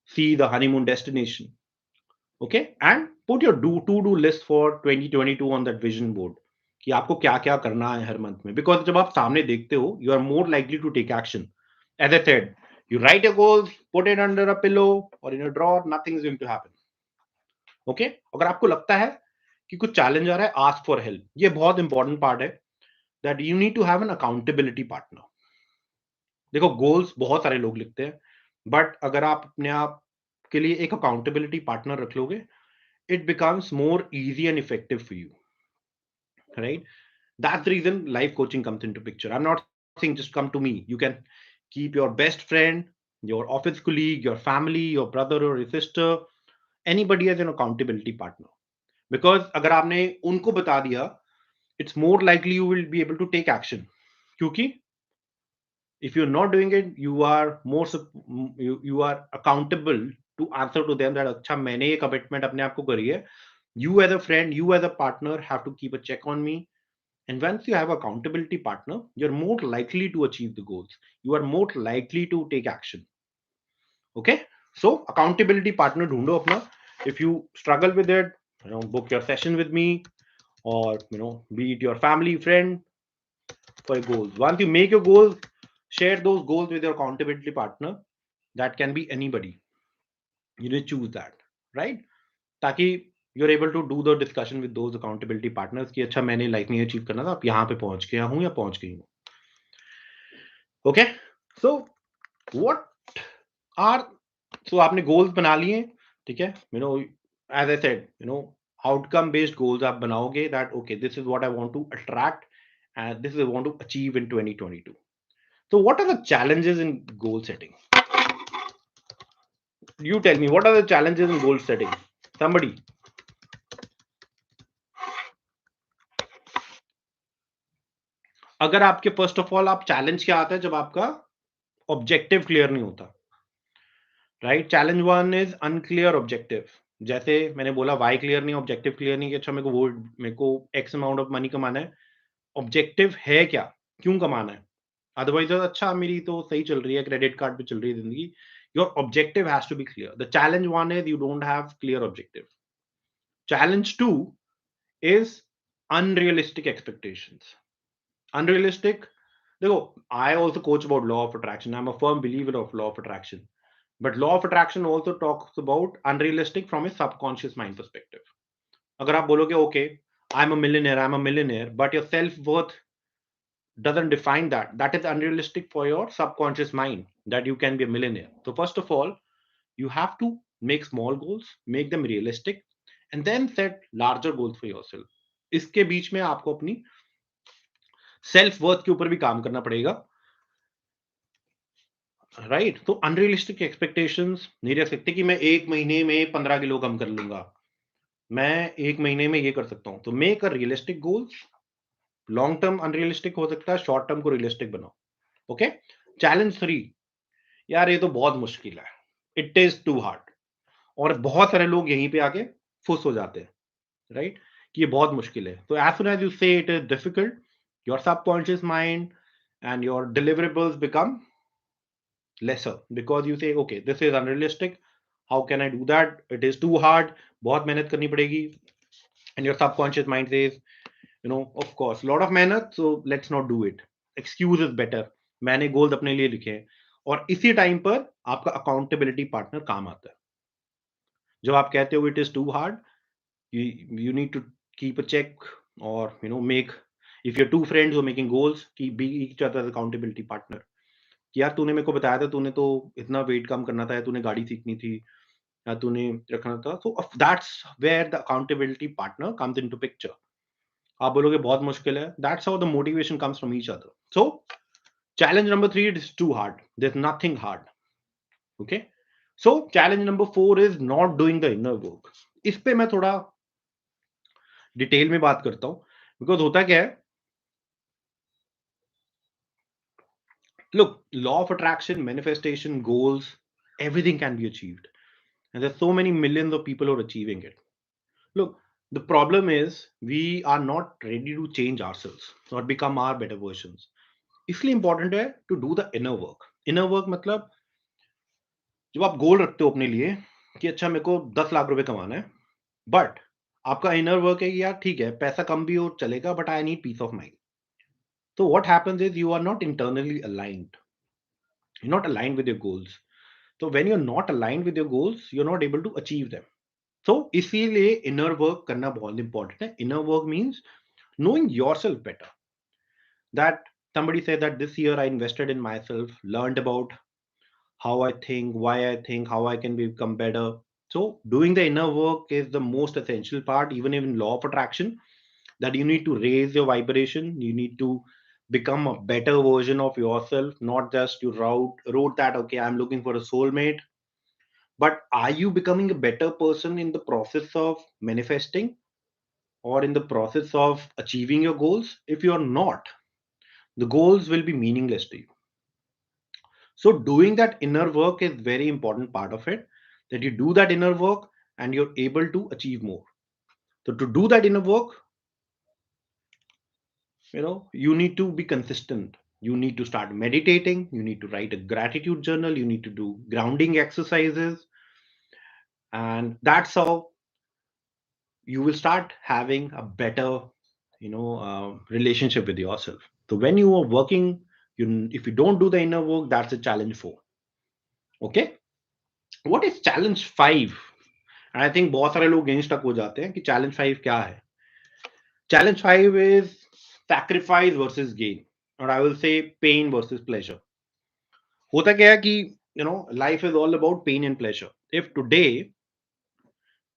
see the honeymoon destination. Okay, and put your to-do list for 2022 on that vision board. कि आपको क्या क्या करना है हर month में. Because जब आप सामने देखते हो, you are more likely to take action. As I said, you write your goals, put it under a pillow or in a drawer, nothing is going to happen. Okay? अगर आपको लगता है कि कुछ चैलेंज आ रहा है, ask for help. ये बहुत इंपॉर्टेंट पार्ट है that you need to have an accountability partner. देखो गोल्स बहुत सारे लोग लिखते हैं, बट अगर आप अपने आप के लिए एक अकाउंटेबिलिटी पार्टनर रख लोगे, it becomes more easy and effective for you, right? That's the reason life coaching comes into picture. I'm not saying just come to me. You can keep your best friend, your office colleague, your family, your brother or your sister, anybody as an accountability partner. Because अगर आपने उनको बता दिया, it's more likely you will be able to take action. क्योंकि if you're not doing it, you are more you are accountable to answer to them that अच्छा मैंने ये commitment अपने आप को करी है. You as a friend, you as a partner have to keep a check on me. And once you have accountability partner, you're more likely to achieve the goals. You are more likely to take action. Okay. So accountability partner ढूंढो अपना. If you struggle with it, book your session with me. or be it your family, friend, for your goals. Once you make your goals, share those goals with your accountability partner. That can be anybody. You need to choose that, right? ताकि you're able to do the discussion with those accountability partners कि अच्छा मैंने life में ये achieve करना था, अब यहाँ पे पहुंच गया हूँ या पहुंच गई हूँ. Okay. So what are so आपने गोल्स बना लिए. ठीक है. As I said, outcome based goals आप बनाओगे that okay this is what I want to attract and this is I want to achieve in 2022. So what are the challenges in goal setting? You tell me, what are the challenges in goal setting? Somebody. अगर आपके first of all आप challenge क्या आता है जब आपका objective clear नहीं होता, right? Challenge one is unclear objective. जैसे मैंने बोला वाई क्लियर नहीं, ऑब्जेक्टिव क्लियर नहीं कि अच्छा मेरे को एक्स अमाउंट ऑफ मनी कमाना है. ऑब्जेक्टिव है क्या, क्यों कमाना है? अदरवाइज अच्छा मेरी तो सही चल रही है, क्रेडिट कार्ड पे चल रही है जिंदगी. Your objective has to be clear. The challenge one is you don't have clear objective. Challenge two is unrealistic expectations. Unrealistic. देखो, I also coach about law of attraction. I'm a firm believer of law of attraction. But law of attraction also talks about unrealistic from a subconscious mind perspective. अगर आप बोलोगे okay, I'm a millionaire, but your self-worth doesn't define that. That is unrealistic for your subconscious mind that you can be a millionaire. So first of all, you have to make small goals, make them realistic, and then set larger goals for yourself. इसके बीच में आपको अपनी self worth के ऊपर भी काम करना पड़ेगा, राइट? तो अनरियलिस्टिक एक्सपेक्टेशंस नहीं रख सकते कि मैं 1 महीने में 15 किलो कम कर लूंगा, मैं 1 महीने में ये कर सकता हूं. तो make a realistic goals. Long term unrealistic हो सकता है, शॉर्ट टर्म को रियलिस्टिक बनाओ. ओके. चैलेंज 3. यार ये तो बहुत मुश्किल है, इट इज टू हार्ड. और बहुत सारे लोग यहीं पे आके फुस हो जाते हैं, राइट? कि ये बहुत मुश्किल है. तो एज सुन एज यू से it is difficult, your subconscious mind and your deliverables become lesser because you say okay this is unrealistic, how can I do that, it is too hard, बहुत मेहनत करनी पड़ेगी. And your subconscious mind says of course lot of मेहनत, so let's not do it, excuse is better. मैंने goals अपने लिए लिखे हैं. और इसी टाइम पर आपका अकाउंटेबिलिटी पार्टनर काम आता है. जब आप कहते हो it is too hard, you need to keep a check, or make, if you're two friends who are making goals, keep be each other's accountability partner. कि यार तूने मेरे को बताया था, तूने तो इतना वेट कम करना था, या तूने गाड़ी सीखनी थी, या तूने रखना था. So that's where the accountability partner comes into picture. आप बोलोगे बहुत मुश्किल है, that's how the motivation comes from each other. So challenge number 3, it is too hard, there is nothing hard. Okay. So challenge number 4 is not doing the inner work. इस पे मैं थोड़ा detail में बात करता हूं, बिकॉज होता क्या है, look, law of attraction, manifestation, goals, everything can be achieved. And there's so many millions of people who are achieving it. Look, the problem is we are not ready to change ourselves or become our better versions. इसलिए important है to do the inner work. Inner work मतलब जब आप गोल रखते हो अपने लिए कि अच्छा मेरे को 10 लाख रुपए कमाना है, बट आपका इनर वर्क है कि यार ठीक है पैसा कम भी हो चलेगा, but I need peace of mind. तो what happens is you are not internally aligned, you not aligned with your goals. तो when you are not aligned with your goals you are not able to achieve them. तो इसीलिए inner work करना बहुत important है. Inner work means knowing yourself better. That somebody said that this year I invested in myself, learned about how I think, why I think, how I can become better. So doing the inner work is the most essential part, even in law of attraction, that you need to raise your vibration. You need to become a better version of yourself, not just you wrote that, okay, I'm looking for a soulmate. But are you becoming a better person in the process of manifesting or in the process of achieving your goals? If you're not, the goals will be meaningless to you. So doing that inner work is very important part of it, that you do that inner work and you're able to achieve more. So to do that inner work, you need to be consistent. You need to start meditating, you need to write a gratitude journal, you need to do grounding exercises, and that's how you will start having a better, relationship with yourself. So when you are working, if you don't do the inner work, that's a challenge 4. Okay, what is challenge 5? And I think बहुत सारे लोग यहीं stuck हो जाते हैं कि challenge 5 क्या है. Challenge 5 is sacrifice versus gain, or I will say pain versus pleasure. होता क्या है कि life is all about pain and pleasure. If today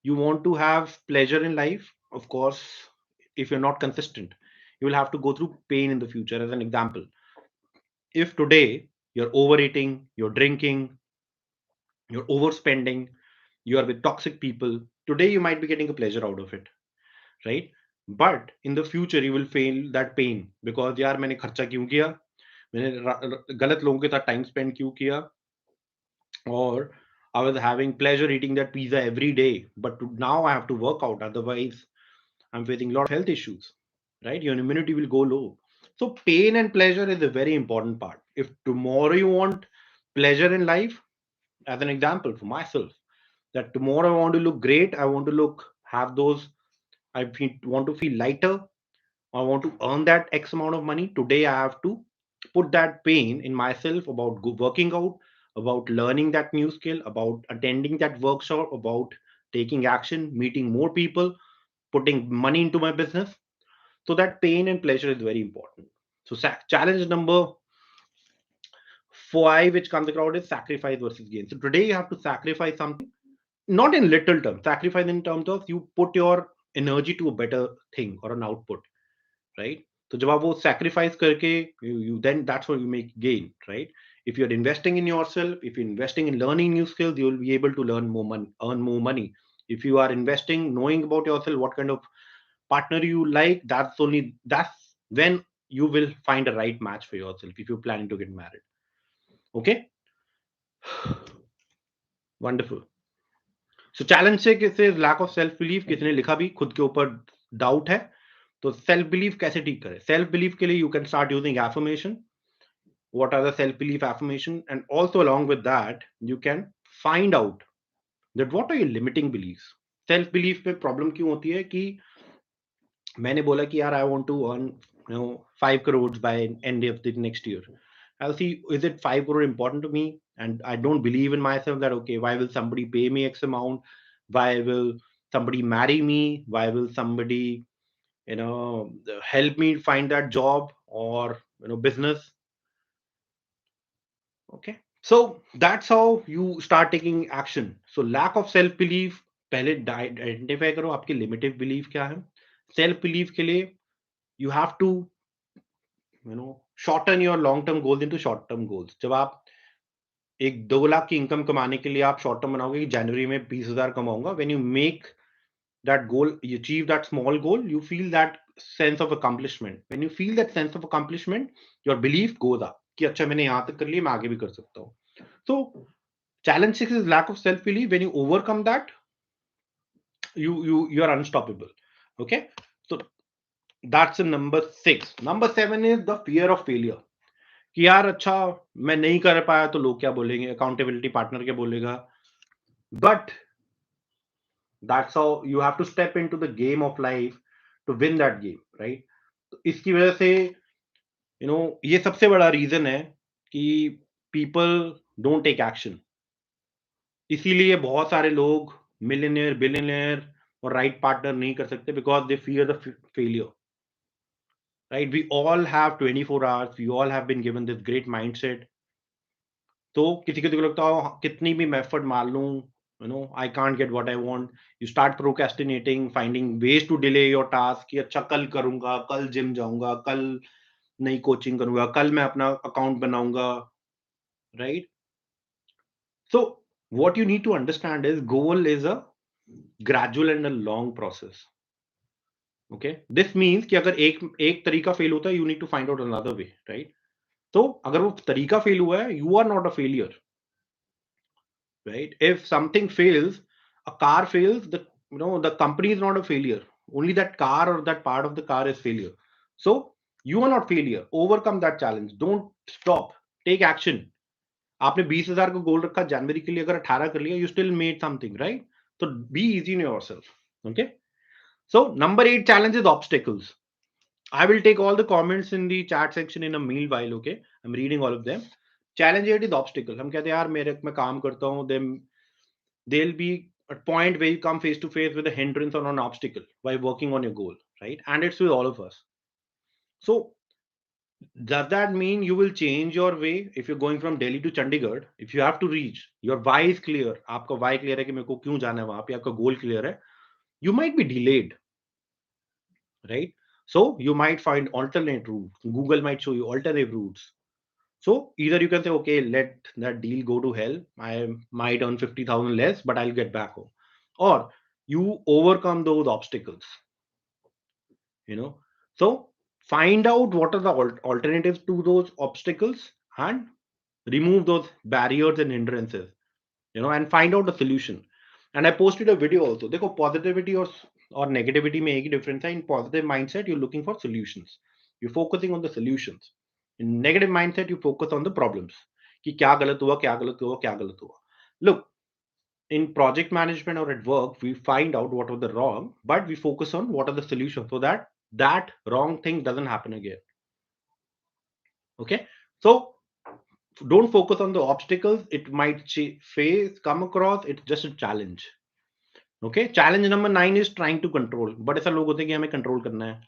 you want to have pleasure in life, of course, if you're not consistent, you will have to go through pain in the future. As an example, if today you're overeating, you're drinking, you're overspending, you are with toxic people, today you might be getting a pleasure out of it, right? But in the future you will feel that pain because यार मैंने खर्चा क्यों किया, मैंने गलत लोगों के साथ टाइम स्पेंड क्यों किया, or I was having pleasure eating that pizza every day, but now I have to work out, otherwise I'm facing a lot of health issues, right? Your immunity will go low. So pain and pleasure is a very important part. If tomorrow you want pleasure in life, as an example for myself, that tomorrow I want to look great, I want to have those, want to feel lighter, I want to earn that X amount of money. Today, I have to put that pain in myself about working out, about learning that new skill, about attending that workshop, about taking action, meeting more people, putting money into my business. So that pain and pleasure is very important. So challenge number 5, which comes across, is sacrifice versus gain. So today you have to sacrifice something, not in little terms, sacrifice in terms of you put your energy to a better thing or an output, right? तो जब आप वो sacrifice करके you then that's what you make gain, right? If you're investing in yourself, if you're investing in learning new skills, you will be able to learn more money, earn more money. If you are investing, knowing about yourself, what kind of partner you like, that's when you will find a right match for yourself if you're planning to get married. Okay, wonderful. So challenge से किसे lack of self belief, किसी ने लिखा भी खुद के ऊपर doubt है, तो self belief कैसे ठीक करें? Self belief के लिए you can start using affirmation. What are the self belief affirmation, and also along with that you can find out that what are your limiting beliefs. Self belief पे problem क्यों होती है कि मैंने बोला कि यार I want to earn 5 crores by end of the next year. I'll see, is it 5 crore important to me, and I don't believe in myself that okay, why will somebody pay me X amount, why will somebody marry me, why will somebody help me find that job or business. Okay, so that's how you start taking action. So lack of self belief, पहले identify करो आपके लिमिटिव belief क्या है. Self belief के लिए you have to shorten your long term goals into short term goals. जब आप एक 2 लाख की इनकम कमाने के लिए आप शॉर्ट टर्म बनाओगे कि जनवरी में 20,000 कमाऊंगा, when you make that goal, you achieve that small goal, you feel that sense of accomplishment. When you feel that sense of accomplishment, your belief goes up कि अच्छा मैंने यहाँ तक कर लिया, मैं आगे भी कर सकता हूँ. So challenge 6 is lack of self belief. When you overcome that, you are unstoppable. Okay, so that's a number 6. Number 7 is the fear of failure. कि यार अच्छा मैं नहीं कर पाया तो लोग क्या बोलेंगे, अकाउंटेबिलिटी पार्टनर क्या बोलेगा. But that's how you have to step into the game of life to win that game, right? तो इसकी वजह से ये सबसे बड़ा रीजन है कि people don't take action. इसीलिए बहुत सारे लोग मिलियनेयर, बिलियनेयर और राइट पार्टनर नहीं कर सकते because they fear the failure, right? We all have 24 hours, we all have been given this great mindset. तो किसी किसी को लगता हो कितनी भी मैं एफर्ट मार लूं, I can't get what I want. You start procrastinating, finding ways to delay your task कि अच्छा कल करूंगा, कल जिम जाऊंगा, कल नई कोचिंग करूंगा, कल मैं अपना अकाउंट बनाऊंगा, right? So what you need to understand is goal is a gradual and a long process. Okay, this means कि अगर एक एक तरीका फेल होता है, you need to find out another way, right? तो अगर वो तरीका फेल हुआ है, you are not a failure, right? If something fails, a car fails, the company is not a failure. Only that car or that part of the car is failure. So you are not failure. Overcome that challenge. Don't stop. Take action. आपने 20,000 का गोल रखा जनवरी के लिए, अगर 18 कर लिया, you still made something, right? So be easy on yourself. Okay. So number 8 challenge is obstacles. I will take all the comments in the chat section in a meanwhile. Okay, I'm reading all of them. Challenge 8 is obstacles. हम कहते हैं यार मेरे मैं काम करता हूँ, then there'll be a point where you come face to face with a hindrance or an obstacle while working on your goal, right? And it's with all of us. So does that mean you will change your way if you're going from Delhi to Chandigarh? If you have to reach, your why is clear. आपका why clear है कि मेरे को क्यों जाना है वहां पे, आपका goal clear है. You might be delayed, right? So you might find alternate routes. Google might show you alternative routes. So either you can say, okay, let that deal go to hell. I might earn 50,000 less, but I'll get back home. Or you overcome those obstacles, you know. So find out what are the alternatives to those obstacles and remove those barriers and hindrances, and find out the solution. And I posted a video also. देखो positivity or negativity में एक ही difference है. In positive mindset, you're looking for solutions. You're focusing on the solutions. In negative mindset, you focus on the problems. कि क्या गलत हुआ, क्या गलत हुआ, क्या गलत हुआ. Look, in project management or at work, we find out what was the wrong, but we focus on what are the solutions so that that wrong thing doesn't happen again. Okay, so don't focus on the obstacles it might face come across. It's just a challenge. Okay, challenge number 9 is trying to control. But ऐसा लोग होते हैं कि हमें control करना है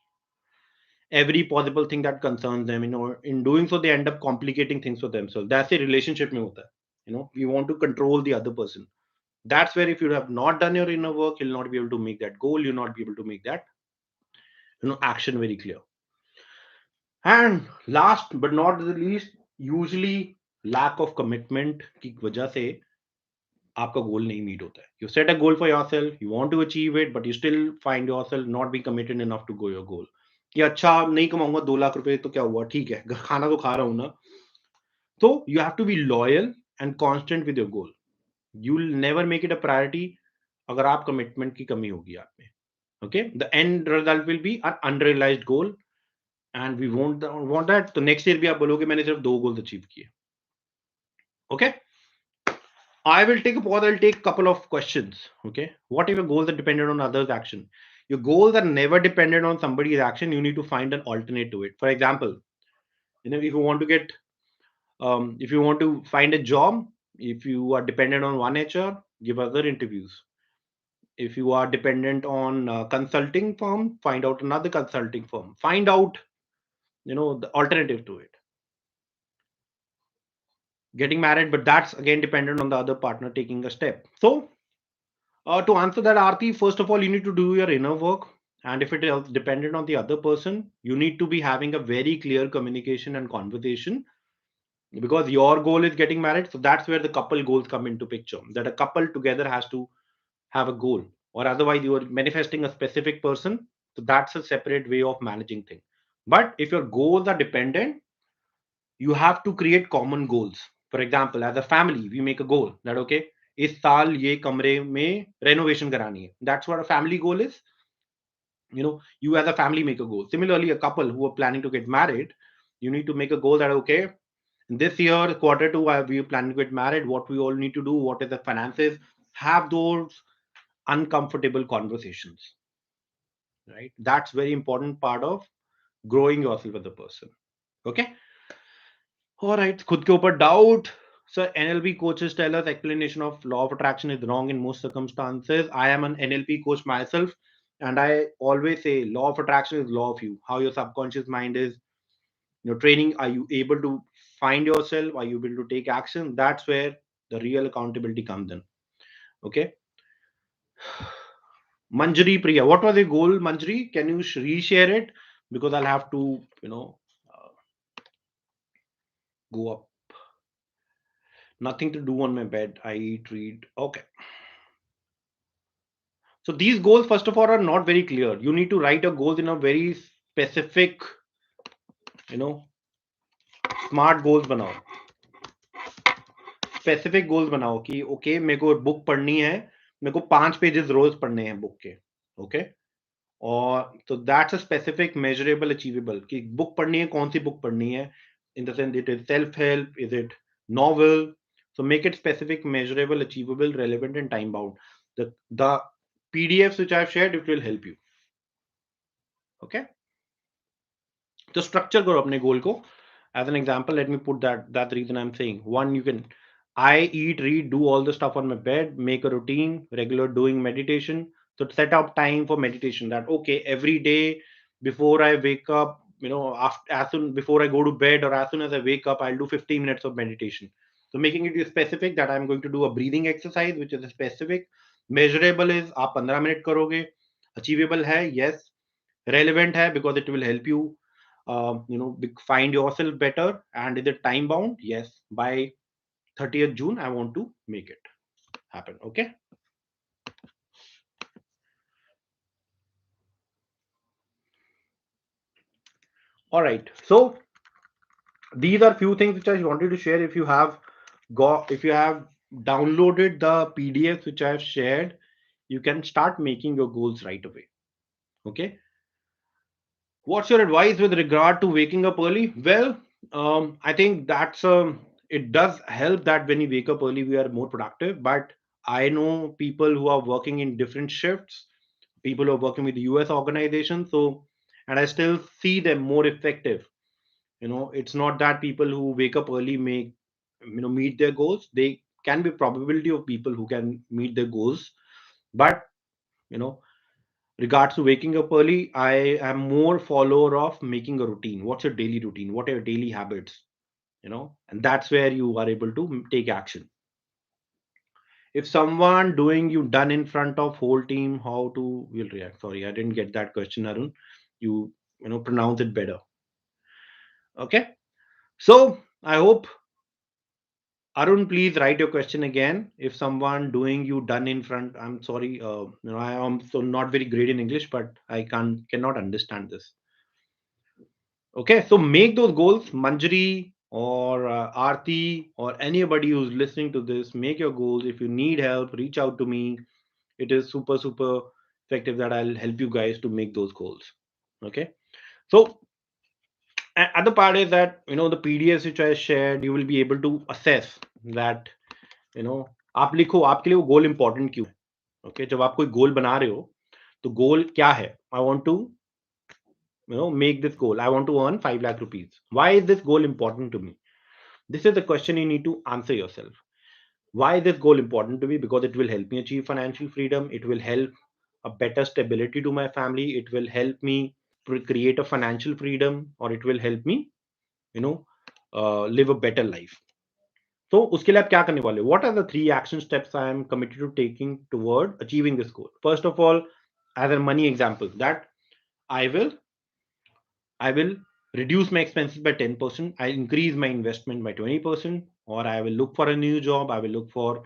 every possible thing that concerns them. In doing so they end up complicating things for themselves. That's a relationship में होता है. You want to control the other person. That's where if you have not done your inner work, you'll not be able to make that goal. You'll not be able to make that action very clear. And last but not the least, usually lack of commitment की वजह से आपका गोल नहीं meet होता है. You set a goal for yourself, you want to achieve it, but you still find yourself not being committed enough to go your goal. कि अच्छा नहीं कमाऊंगा 2 लाख रुपए तो क्या हुआ, ठीक है खाना तो खा रहा हूं ना. So you have to be loyal and constant with your goal. You'll never make it a priority अगर आप कमिटमेंट की कमी होगी आप में. Okay, the end result will be an unrealized goal and we want that. तो next year भी आप बोलोगे मैंने सिर्फ 2 गोल्स अचीव किए. Okay, I will take a pause. I'll take a couple of questions. Okay, what if your goals are dependent on others' action? Your goals are never dependent on somebody's action. You need to find an alternate to it. For example, if you want to get, if you want to find a job, if you are dependent on one HR, give other interviews. If you are dependent on a consulting firm, find out another consulting firm. Find out, the alternative to it. Getting married, but that's again dependent on the other partner taking a step. So to answer that, Aarti, first of all, you need to do your inner work. And if it is dependent on the other person, you need to be having a very clear communication and conversation because your goal is getting married. So that's where the couple goals come into picture. That a couple together has to have a goal, or otherwise you are manifesting a specific person. So that's a separate way of managing things. But if your goals are dependent, you have to create common goals. For example, as a family, we make a goal that okay, इस साल ये कमरे में renovation करानी है. That's what a family goal is. You as a family make a goal. Similarly, a couple who are planning to get married, you need to make a goal that okay, this year quarter 2 we are planning to get married. What we all need to do, what is the finances, have those uncomfortable conversations, right? That's very important part of growing yourself as a person. Okay, all right, खुद के ऊपर doubt. So NLP coaches tell us explanation of law of attraction is wrong in most circumstances. I am an NLP coach myself, and I always say law of attraction is law of you. How your subconscious mind is, training. Are you able to find yourself? Are you able to take action? That's where the real accountability comes in. Okay. Manjari Priya, what was the goal, Manjari? Can you reshare it? Because I'll have to, uh, go up. Nothing to do on my bed. I eat, read. Okay. So these goals, first of all, are not very clear. You need to write your goals in a very specific, smart goals बनाओ. Specific goals बनाओ कि okay, मेरे को book पढ़नी है, मेरे को 5 pages रोज पढ़ने हैं बुक के. Okay. और तो that's a specific measurable achievable कि बुक पढ़नी है, कौन सी बुक पढ़नी है, in the sense it is self help, is it novel. So make it specific, measurable, achievable, relevant, and time bound. The PDFs which I've shared, it will help you. Okay, तो structure करो अपने goal को. As an example, let me put that reason I'm saying. One, you can I eat, read, do all the stuff on my bed, make a routine, regular doing meditation. So set up time for meditation. That okay, every day before I wake up, after as soon before I go to bed or as soon as I wake up, I'll do 15 minutes of meditation. So making it specific that I'm going to do a breathing exercise, which is specific. Measurable is आप 15 minute करोगे. Achievable है, yes. Relevant है because it will help you find yourself better. And is it time bound? Yes, by 30th June I want to make it happen. Okay, all right, so these are few things which I wanted to share. If you have downloaded the PDFs which I have shared, you can start making your goals right away. Okay, what's your advice with regard to waking up early? Well, I think that's it does help that when we wake up early, we are more productive. But I know people who are working in different shifts, people who are working with US organizations. So, and I still see them more effective. It's not that people who wake up early make, meet their goals. They can be probability of people who can meet their goals. But, you know, regards to waking up early, I am more follower of making a routine. What's your daily routine? What are your daily habits? And that's where you are able to take action. If someone doing you done in front of whole team, how to will react? Sorry, I didn't get that question, Arun. You pronounce it better. Okay, so I hope, Arun, please write your question again. If someone doing you done in front, I'm sorry, I am so not very great in English, but I cannot understand this. Okay, so make those goals, Manjari or Aarti or anybody who's listening to this. Make your goals. If you need help, reach out to me. It is super super effective that I'll help you guys to make those goals. Okay, so other part is that the PDFs which I shared, you will be able to assess that आप लिखो आपके लिए वो गोल important क्यों है. Okay, जब आप कोई गोल बना रहे हो तो गोल क्या है. I want to make this goal. I want to earn 5 lakh rupees. Why is this goal important to me? This is the question you need to answer yourself. Why is this goal important to me? Because it will help me achieve financial freedom. It will help a better stability to my family. It will help me create a financial freedom, or it will help me you know live a better life. तो उसके लिए आप क्या करने वाले हो? What are the 3 action steps I am committed to taking toward achieving this goal? First of all, as a money example, that I will I will reduce my expenses by 10%. I increase my investment by 20%, or I will look for a new job. I will look for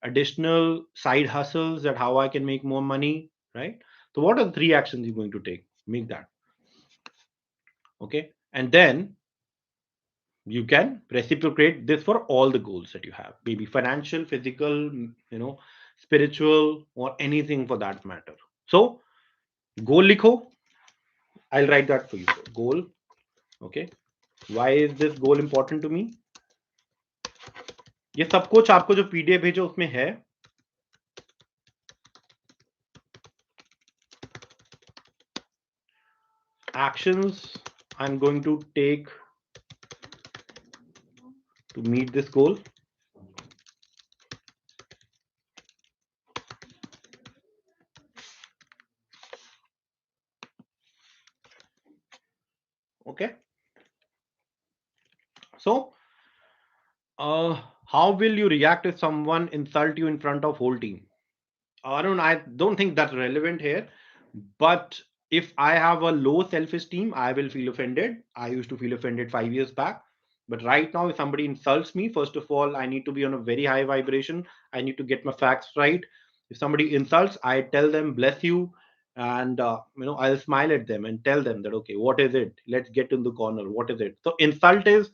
additional side hustles that how I can make more money, right? So what are the 3 actions you're going to take? Make that. Okay. And then you can reciprocate this for all the goals that you have, maybe financial, physical, spiritual, or anything for that matter. So goal likho. I'll write that for you. So, goal. Okay. Why is this goal important to me? ये सब कुछ आपको जो PDF भेजो उसमें है. Actions I'm going to take to meet this goal. Okay. So, how will you react if someone insult you in front of whole team? I don't think that's relevant here. But if I have a low self-esteem, I will feel offended. I used to feel offended 5 years back. But right now, if somebody insults me, first of all, I need to be on a very high vibration. I need to get my facts right. If somebody insults, I tell them, bless you. And, I'll smile at them and tell them that, okay, what is it? Let's get in the corner. What is it? So insult is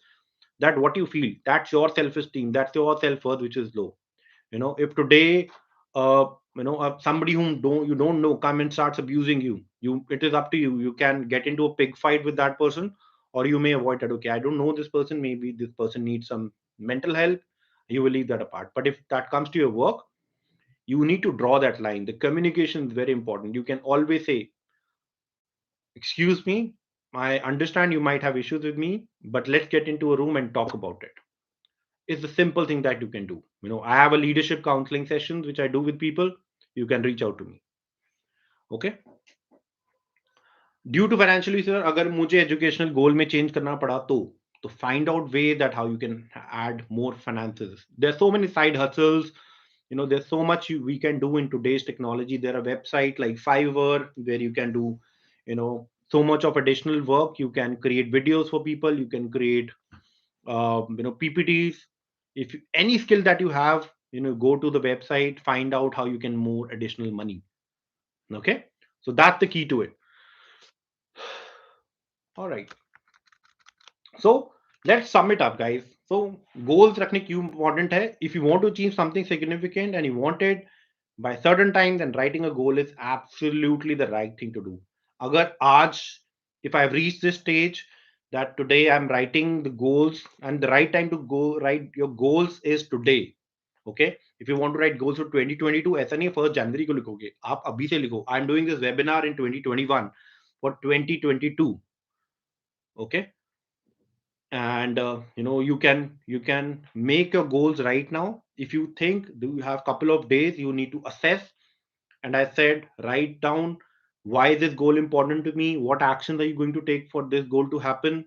that what you feel. That's your self-esteem. That's your self-worth, which is low. If today somebody whom don't know come and starts abusing you, it is up to you. You can get into a pig fight with that person, or you may avoid that. Okay, I don't know this person, maybe this person needs some mental help. You will leave that apart. But if that comes to your work, you need to draw that line. The communication is very important. You can always say, excuse me, I understand you might have issues with me, but let's get into a room and talk about it. It's a simple thing that you can do. I have a leadership counseling sessions which I do with people. You can reach out to me. Okay. Due to financial sir अगर मुझे educational goal में change करना पड़ा तो find out way that how you can add more finances there so many side hustles there's so much we can do in today's technology. There are websites like Fiverr where you can do so much of additional work. You can create videos for people, you can create PPTs. If any skill that you have, go to the website, find out how you can more additional money. Okay, so that's the key to it. All right. So let's sum it up, guys. So goals रखने क्यों important है? If you want to achieve something significant and you want it by certain time, then writing a goal is absolutely the right thing to do. अगर आज, if I've reached this stage that today I'm writing the goals, and the right time to go write your goals is today. Okay, if you want to write goals for 2022, ऐसा नहीं 1 जनवरी को लिखोगे, आप अभी से लिखो. I'm doing this webinar in 2021 for 2022. Okay, and you can make your goals right now. If you think do you have couple of days, you need to assess. And I said, write down, why is this goal important to me, what actions are you going to take for this goal to happen.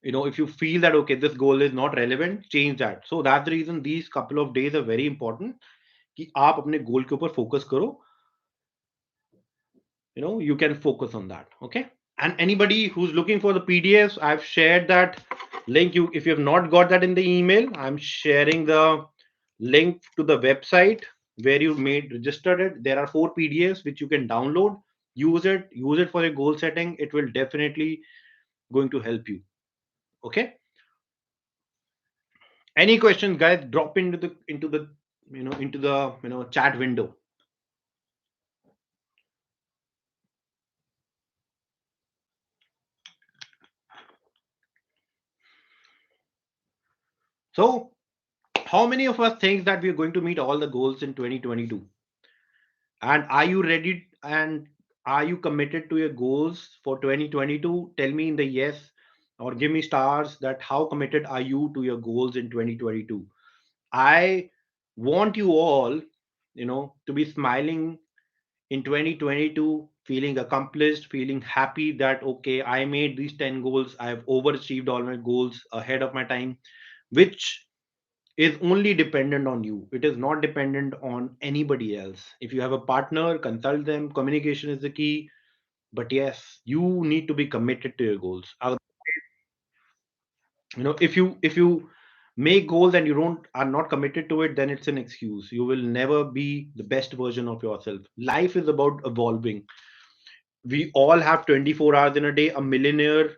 If you feel that okay, this goal is not relevant, change that. So that's the reason these couple of days are very important कि आप अपने गोल के ऊपर focus करो. You can focus on that. Okay, and anybody who's looking for the PDFs, I've shared that link. If you have not got that in the email, I'm sharing the link to the website where you made registered it. There are 4 PDFs which you can download. Use it for your goal setting. It will definitely going to help you. Okay, any questions, guys? Drop into the chat window. So how many of us think that we're going to meet all the goals in 2022? And are you ready, and are you committed to your goals for 2022? Tell me in the yes, or give me stars that how committed are you to your goals in 2022. I want you all, to be smiling in 2022, feeling accomplished, feeling happy that okay, I made these 10 goals, I have overachieved all my goals ahead of my time, which is only dependent on you. It is not dependent on anybody else. If you have a partner, consult them. Communication is the key. But yes, you need to be committed to your goals. If you make goals and you don't are not committed to it, then it's an excuse. You will never be the best version of yourself. Life is about evolving. We all have 24 hours in a day. A millionaire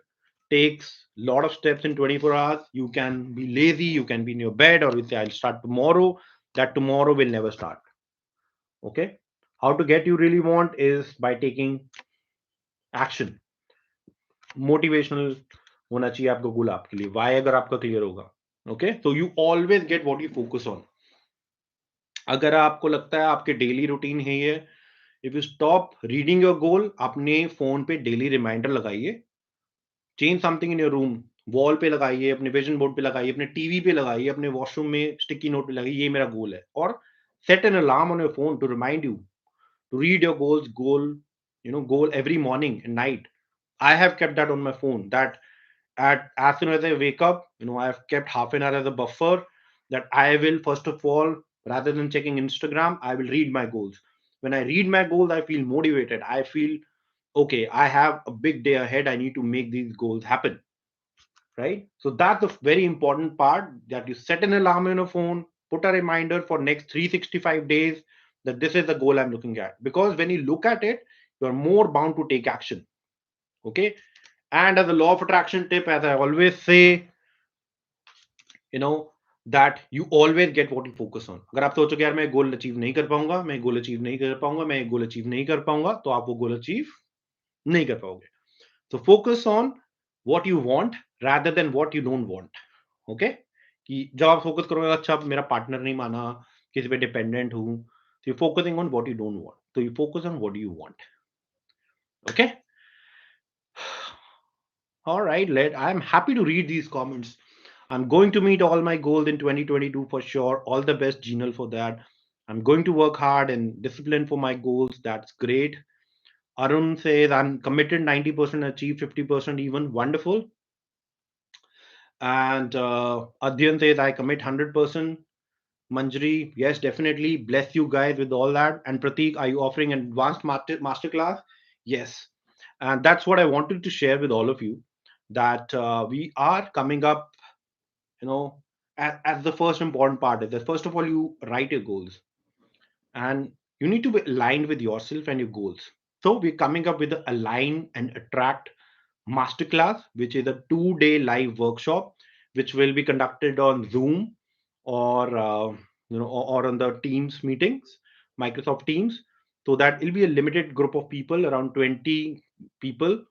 takes a lot of steps in 24 hours. You can be lazy, you can be in your bed, or you say I'll start tomorrow. That tomorrow will never start. Okay, how to get you really want is by taking action. Motivational होना चाहिए आपका गोल आपके लिए. Why अगर आपका clear होगा. Okay, so you always get what you focus on. अगर आपको लगता है आपके डेली रूटीन है ये, if you stop reading your goal, अपने फोन पे डेली रिमाइंडर लगाइए. Change something in your room. Wall पे लगाइए, अपने विजन बोर्ड पे लगाइए, अपने टीवी पे लगाइए, अपने वॉशरूम में स्टिकी नोट पे लगाइए, ये मेरा गोल है. और set an alarm on your phone to remind you to read your goal every morning and night. I have kept that on my phone, that at as soon as I wake up, I have kept half an hour as a buffer, that I will first of all, rather than checking Instagram, I will read my goals. When I read my goals, I feel motivated. I feel okay, I have a big day ahead, I need to make these goals happen. Right, so that's a very important part, that you set an alarm on your phone, put a reminder for next 365 days, that this is the goal I'm looking at. Because when you look at it, you are more bound to take action. Okay, and as a law of attraction tip, as I always say, that you always get what you focus on. अगर आप सोचो कि यार मैं goal achieve नहीं कर पाऊंगा, मैं गोल अचीव नहीं कर पाऊंगा, मैं गोल अचीव नहीं कर पाऊंगा, तो आप वो गोल अचीव नहीं कर पाओगे. So focus on what you want rather than what you don't want. Okay, कि जब आप फोकस करोगे अच्छा मेरा पार्टनर नहीं माना, किसी पे डिपेंडेंट हूं, तो you focusing on what you don't want, तो you focus on what you want. Okay, All right, I'm happy to read these comments. I'm going to meet all my goals in 2022 for sure. All the best, Genal, for that. I'm going to work hard and discipline for my goals. That's great. Arun says, I'm committed 90%, achieve 50% even. Wonderful. And Adyan says, I commit 100%. Manjari, yes, definitely. Bless you guys with all that. And Prateek, are you offering an advanced masterclass? Yes. And that's what I wanted to share with all of you, that we are coming up, you know, as the first important part is that first of all, you write your goals and you need to be aligned with yourself and your goals. So we're coming up with the align and attract masterclass, which is a 2 day live workshop, which will be conducted on Zoom or or on the Teams meetings, Microsoft Teams. So that it'll be a limited group of people, around 20 people,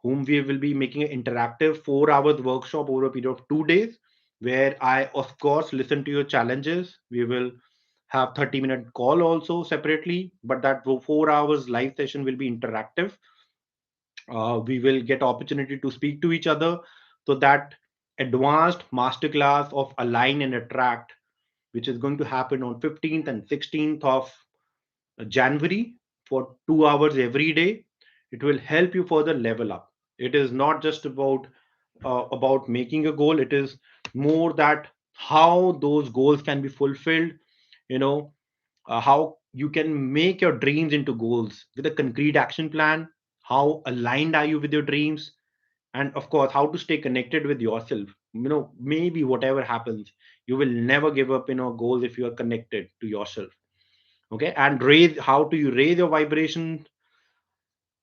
whom we will be making an interactive 4 hours workshop over a period of 2 days, where I, of course, listen to your challenges. We will have 30-minute call also separately, but that 4 hours live session will be interactive. We will get opportunity to speak to each other. So that advanced masterclass of align and attract, which is going to happen on 15th and 16th of January for 2 hours every day. It will help you further level up. It is not just about making a goal. It is more that how those goals can be fulfilled. You know, how you can make your dreams into goals with a concrete action plan. How aligned are you with your dreams? And of course, how to stay connected with yourself. Maybe whatever happens, you will never give up goals if you are connected to yourself. Okay, and raise how do you raise your vibration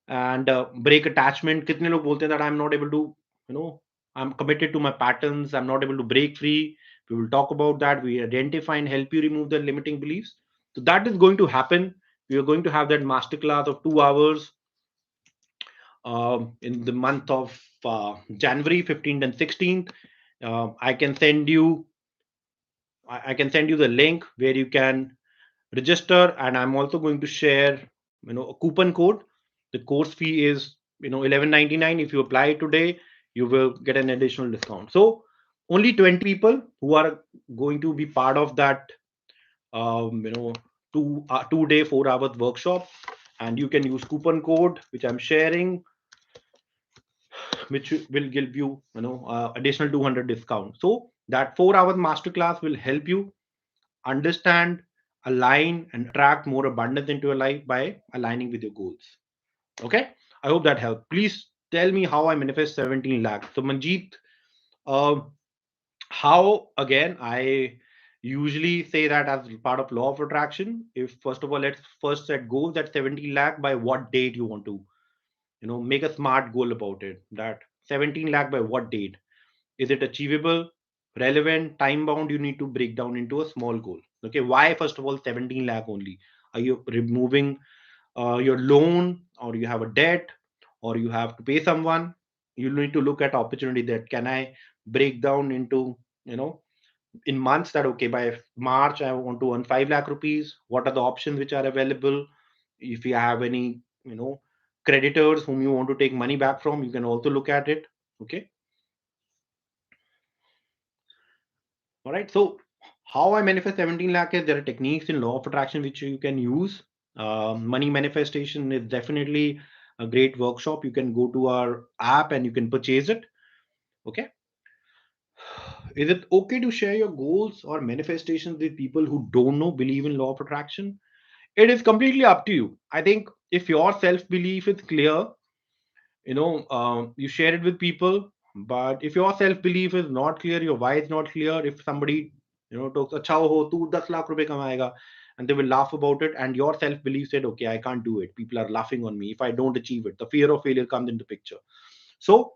and break attachment. कितने लोग बोलते हैं that I'm not able to, you know I'm committed to my patterns, I'm not able to break free. We will talk about that. We identify and help you remove the limiting beliefs. So that is going to happen. We are going to have that masterclass of 2 hours in the month of January 15th and 16th. I can send you I can send you the link where you can register, and I'm also going to share a coupon code. The course fee is 11.99. If you apply today, you will get an additional discount. So only 20 people who are going to be part of that um, you know 2 day 4 hours workshop, and you can use coupon code which I'm sharing, which will give you additional 200 discount. So that 4 hours masterclass will help you understand, align, and attract more abundance into your life by aligning with your goals. Okay, I hope that helped. Please tell me how I manifest 17 lakhs. So Manjeet, uh, how again I usually say that as part of law of attraction. If first of all, let's first set goals at 17 lakh. By what date you want to make a smart goal about it. That 17 lakh by what date? Is it achievable, relevant, time bound? You need to break down into a small goal. Okay, why first of all 17 lakh only? Are you removing your loan, or you have a debt, or you have to pay someone? You need to look at opportunity, that can I break down into you know in months, that okay, by March I want to earn 5 lakh rupees. What are the options which are available? If you have any creditors whom you want to take money back from, you can also look at it. Okay. All right. So, how I manifest 17 lakh is there are techniques in law of attraction which you can use. Money manifestation is definitely a great workshop. You can go to our app and you can purchase it. Okay. Is it okay to share your goals or manifestations with people who don't know, believe in law of attraction? It is completely up to you. I think if your self belief is clear, you share it with people. But if your self belief is not clear, your why is not clear, if somebody talks अच्छा हो तू 10 lakh रुपए कमाएगा, and they will laugh about it, and your self belief said okay, I can't do it, people are laughing on me if I don't achieve it, the fear of failure comes into picture. So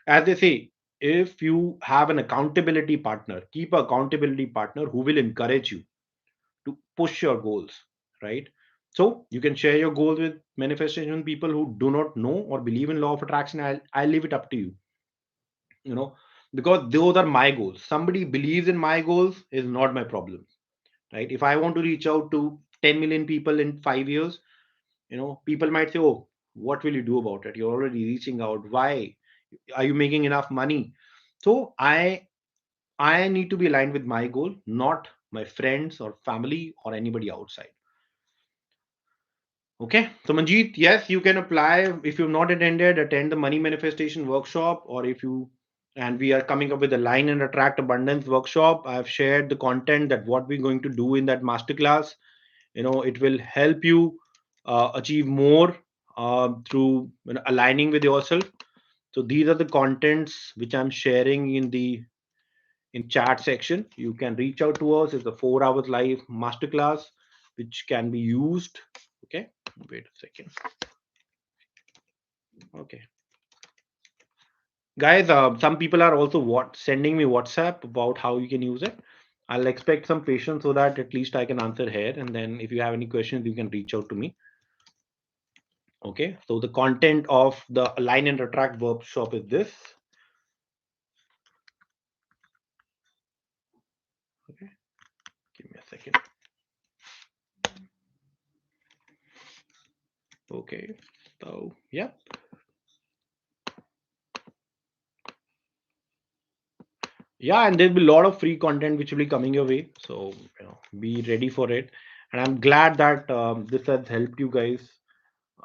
as they say, if you have an accountability partner, keep an accountability partner who will encourage you to push your goals, right? So you can share your goals with manifestation people who do not know or believe in law of attraction. I'll leave it up to you, you know, because those are my goals. Somebody believes in my goals is not my problem, right? If I want to reach out to 10 million people in 5 years, people might say, oh, what will you do about it? You're already reaching out. Why? Are you making enough money? So I need to be aligned with my goal, not my friends or family or anybody outside. Okay, so Manjeet, yes, you can apply. If you've not attended, attend the money manifestation workshop, or if you, and we are coming up with a line and attract abundance workshop. I've shared the content that what we're going to do in that masterclass. It will help you achieve more through aligning with yourself. So these are the contents which I'm sharing in chat section. You can reach out to us. It's a 4 hours live masterclass which can be used. Okay, wait a second. Okay, guys, some people are also sending me WhatsApp about how you can use it. I'll expect some patience so that at least I can answer here, and then if you have any questions you can reach out to me. Okay, so the content of the align and attract workshop is this. Okay, give me a second. Okay, so yeah. Yeah, and there'll be a lot of free content which will be coming your way. So be ready for it. And I'm glad that this has helped you guys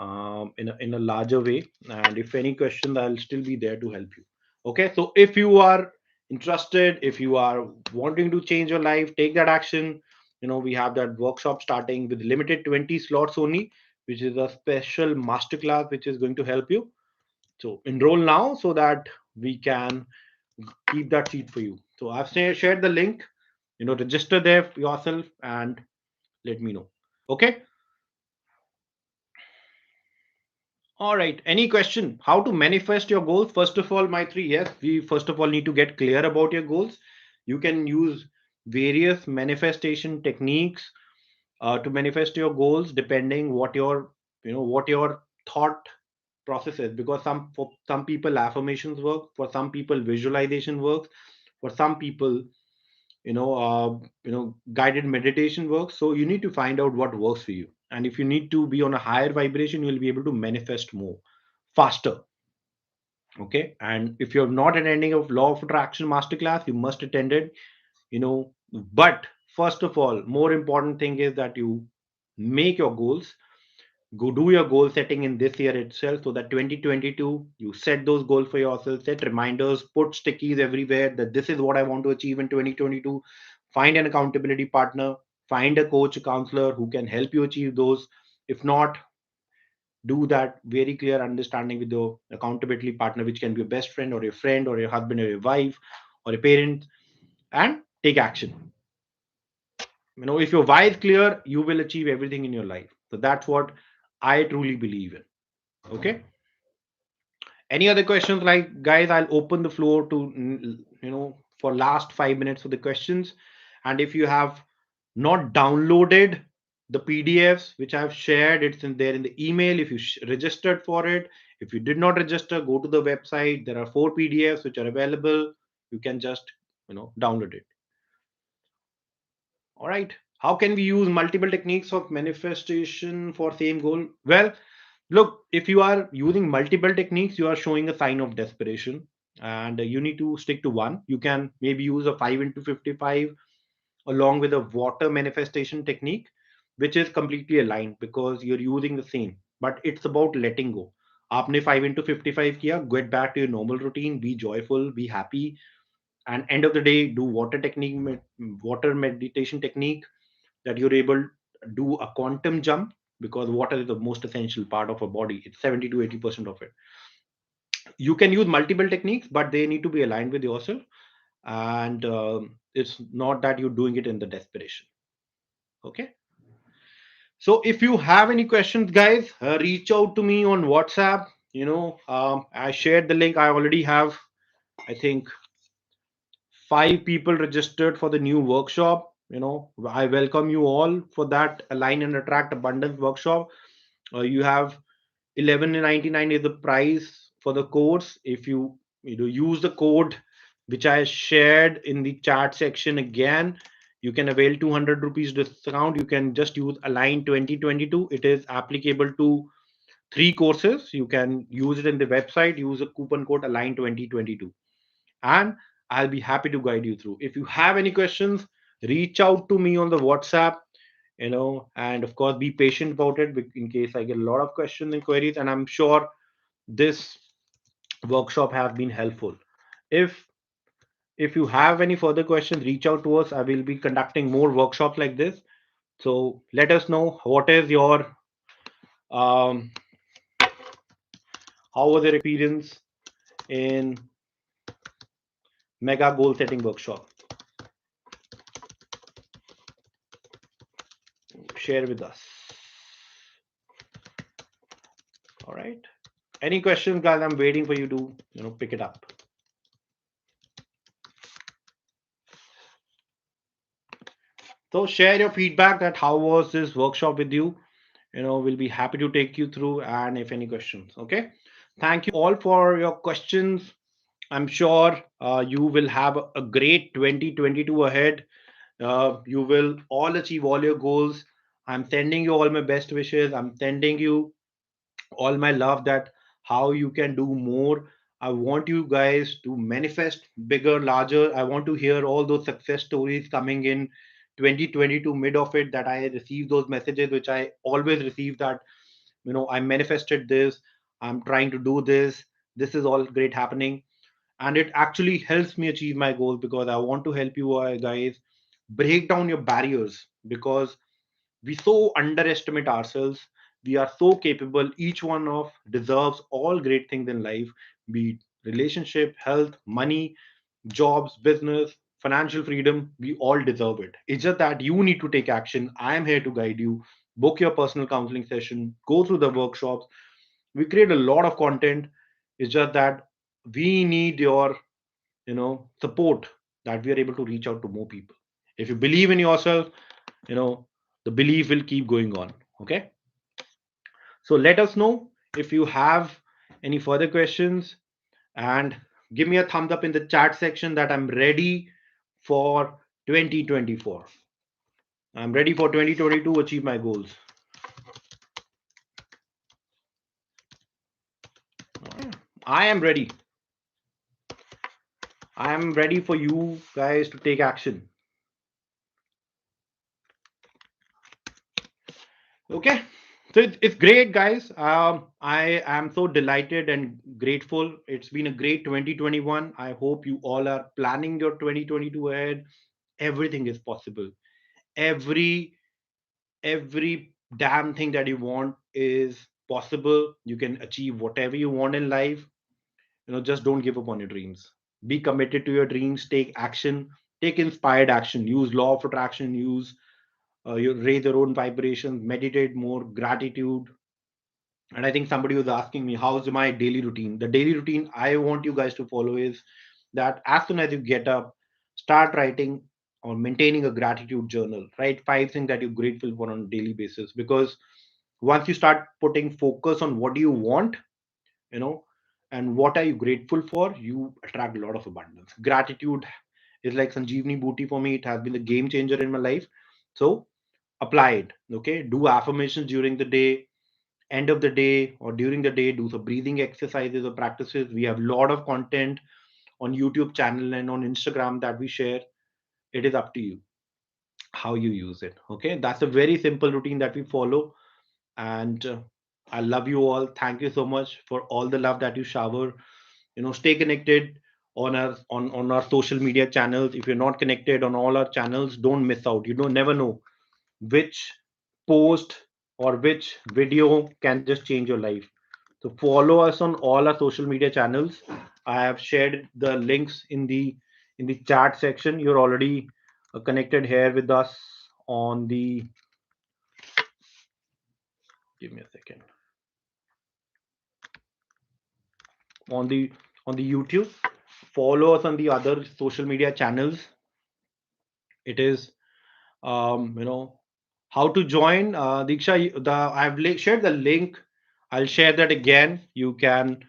in a larger way. And if any questions, I'll still be there to help you. Okay, so if you are interested, if you are wanting to change your life, take that action. We have that workshop starting with limited 20 slots only, which is a special masterclass which is going to help you. So enroll now so that we can keep that seat for you. So I've shared the link. Register there for yourself and let me know. Okay. All right. Any question? How to manifest your goals? First of all, my three, yes, we first of all need to get clear about your goals. You can use various manifestation techniques to manifest your goals, depending what your thought process is. Because for some people affirmations work, for some people visualization works, for some people guided meditation works. So you need to find out what works for you, and if you need to be on a higher vibration, you will be able to manifest more faster. Okay, and if you're not attending a law of attraction masterclass, you must attend it. But first of all, more important thing is that you make your goals. Go do your goal setting in this year itself, so that 2022 you set those goals for yourself, set reminders, put stickies everywhere that this is what I want to achieve in 2022. Find an accountability partner, find a coach, a counselor who can help you achieve those. If not, do that very clear understanding with your accountability partner, which can be your best friend or your friend or your husband or your wife or a parent, and take action. If your why is clear, you will achieve everything in your life. So that's what I truly believe in. Okay. Any other questions? Like, guys, I'll open the floor to for last 5 minutes for the questions. And if you have not downloaded the PDFs which I've shared, it's in there in the email. If you registered for it, if you did not register, go to the website. There are 4 PDFs which are available. You can just download it. All right. How can we use multiple techniques of manifestation for same goal? Well, look, if you are using multiple techniques, you are showing a sign of desperation, and you need to stick to one. You can maybe use a 5 into 55 along with a water manifestation technique, which is completely aligned because you're using the same, but it's about letting go. आपने 5 into 55 किया, get back to your normal routine, be joyful, be happy, and end of the day, do water meditation technique, that you're able to do a quantum jump, because water is the most essential part of our body. It's 70 to 80% of it. You can use multiple techniques, but they need to be aligned with yourself, and it's not that you're doing it in the desperation. Okay. So if you have any questions, guys, reach out to me on WhatsApp. I shared the link. I already have, I think, 5 people registered for the new workshop. I welcome you all for that align and attract abundance workshop. You have 11.99 is the price for the course. If you use the code which I shared in the chat section again, you can avail 200 rupees discount. You can just use align 2022. It is applicable to three courses. You can use it in the website, use a coupon code align 2022, and I'll be happy to guide you through. If you have any questions, reach out to me on the WhatsApp, and of course be patient about it in case I get a lot of questions and queries, and I'm sure this workshop have been helpful. If if you have any further questions, reach out to us. I will be conducting more workshops like this. So let us know what is your um, how was your experience in mega goal setting workshop. Share with us. All right. Any questions, guys? I'm waiting for you to pick it up. So share your feedback that how was this workshop with you. We'll be happy to take you through, and if any questions. Okay. Thank you all for your questions. I'm sure you will have a great 2022 ahead. You will all achieve all your goals. I'm sending you all my best wishes. I'm sending you all my love that how you can do more. I want you guys to manifest bigger, larger. I want to hear all those success stories coming in 2022 mid of it, that I receive those messages which I always receive, that I manifested this, I'm trying to do this, this is all great happening. And it actually helps me achieve my goals, because I want to help you guys break down your barriers, because we so underestimate ourselves. We are so capable. Each one of deserves all great things in life, be it relationship, health, money, jobs, business, financial freedom. We all deserve it. It's just that you need to take action. I am here to guide you. Book your personal counseling session, go through the workshops. We create a lot of content. It's just that we need your support, that we are able to reach out to more people. If you believe in yourself, you know the belief will keep going on. Okay. So let us know if you have any further questions, and give me a thumbs up in the chat section that I'm ready for 2024. I'm ready for 2022 to achieve my goals. I am ready. I am ready for you guys to take action. Okay. So it's great, guys. I am so delighted and grateful. It's been a great 2021. I hope you all are planning your 2022 ahead. Everything is possible. Every every damn thing that you want is possible. You can achieve whatever you want in life. Just don't give up on your dreams. Be committed to your dreams. Take action. Take inspired action. Use law of attraction. Use you raise your own vibrations. Meditate more. Gratitude. And I think somebody was asking me, how's my daily routine? The daily routine I want you guys to follow is that as soon as you get up, start writing or maintaining a gratitude journal. Write five things that you're grateful for on a daily basis, because once you start putting focus on what do you want, you know and what are you grateful for, you attract a lot of abundance. Gratitude is like Sanjeevani booty for me. It has been a game changer in my life. So apply it. Okay, do affirmations during the day, end of the day, or during the day. Do some breathing exercises or practices. We have a lot of content on YouTube channel and on Instagram that we share. It is up to you how you use it. Okay, that's a very simple routine that we follow. And I love you all. Thank you so much for all the love that you shower. Stay connected on our social media channels. If you're not connected on all our channels, don't miss out. You don't never know which post or which video can just change your life. So follow us on all our social media channels. I have shared the links in the chat section. You're already connected here with us on the. Give me a second. On the YouTube. Follow us on the other social media channels. It is how to join. Diksha, shared the link. I'll share that again. You can,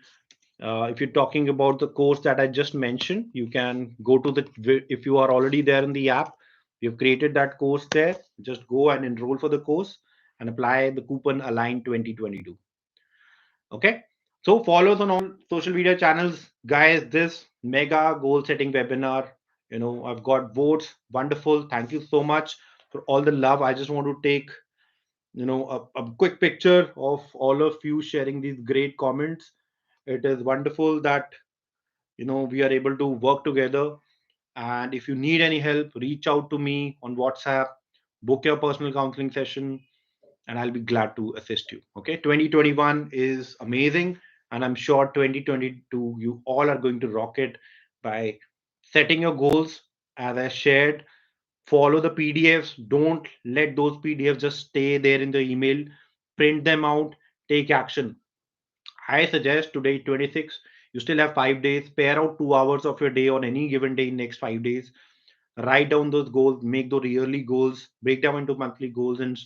if you're talking about the course that I just mentioned, you can go to if you are already there in the app, you've created that course there. Just go and enroll for the course and apply the coupon align 2022. Okay. So follow us on all social media channels, guys. This mega goal setting webinar, I've got votes. Wonderful. Thank you so much for all the love. I just want to take, a quick picture of all of you sharing these great comments. It is wonderful that, we are able to work together. And if you need any help, reach out to me on WhatsApp, book your personal counseling session, and I'll be glad to assist you. Okay, 2021 is amazing, and I'm sure 2022 you all are going to rock it by setting your goals. As I shared, follow the PDFs. Don't let those PDFs just stay there in the email. Print them out. Take action. I suggest today 26. You still have 5 days. Pair out 2 hours of your day on any given day in next 5 days. Write down those goals. Make those yearly goals. Break them into monthly goals and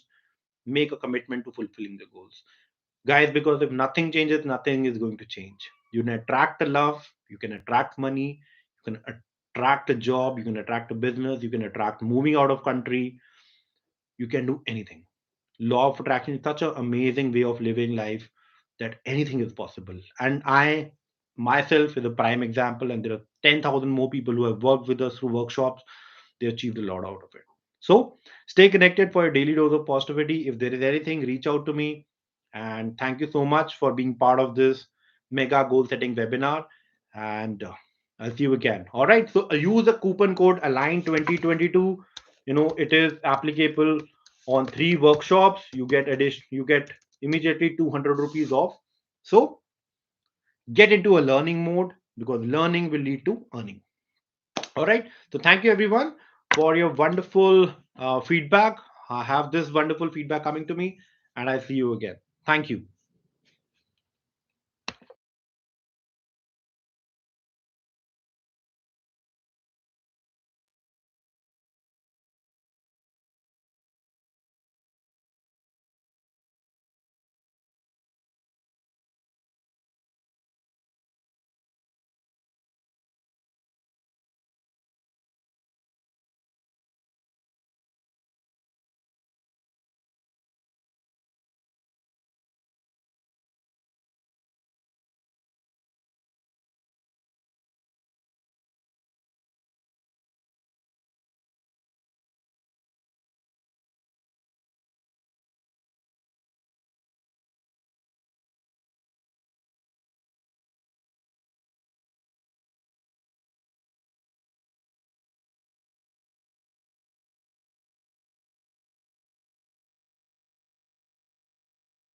make a commitment to fulfilling the goals, guys, because if nothing changes, nothing is going to change. You can attract the love, you can attract money, you can attract a job, you can attract a business, you can attract moving out of country, you can do anything. Law of attraction is such an amazing way of living life that anything is possible. And I myself is a prime example, and there are 10,000 more people who have worked with us through workshops. They achieved a lot out of it. So stay connected for a daily dose of positivity. If there is anything, reach out to me. And thank you so much for being part of this mega goal setting webinar. And I'll see you again. All right. So use the coupon code Align 2022. It is applicable on 3 workshops. You get immediately 200 rupees off. So get into a learning mode, because learning will lead to earning. All right. So thank you everyone for your wonderful feedback. I have this wonderful feedback coming to me, and I see you again. Thank you.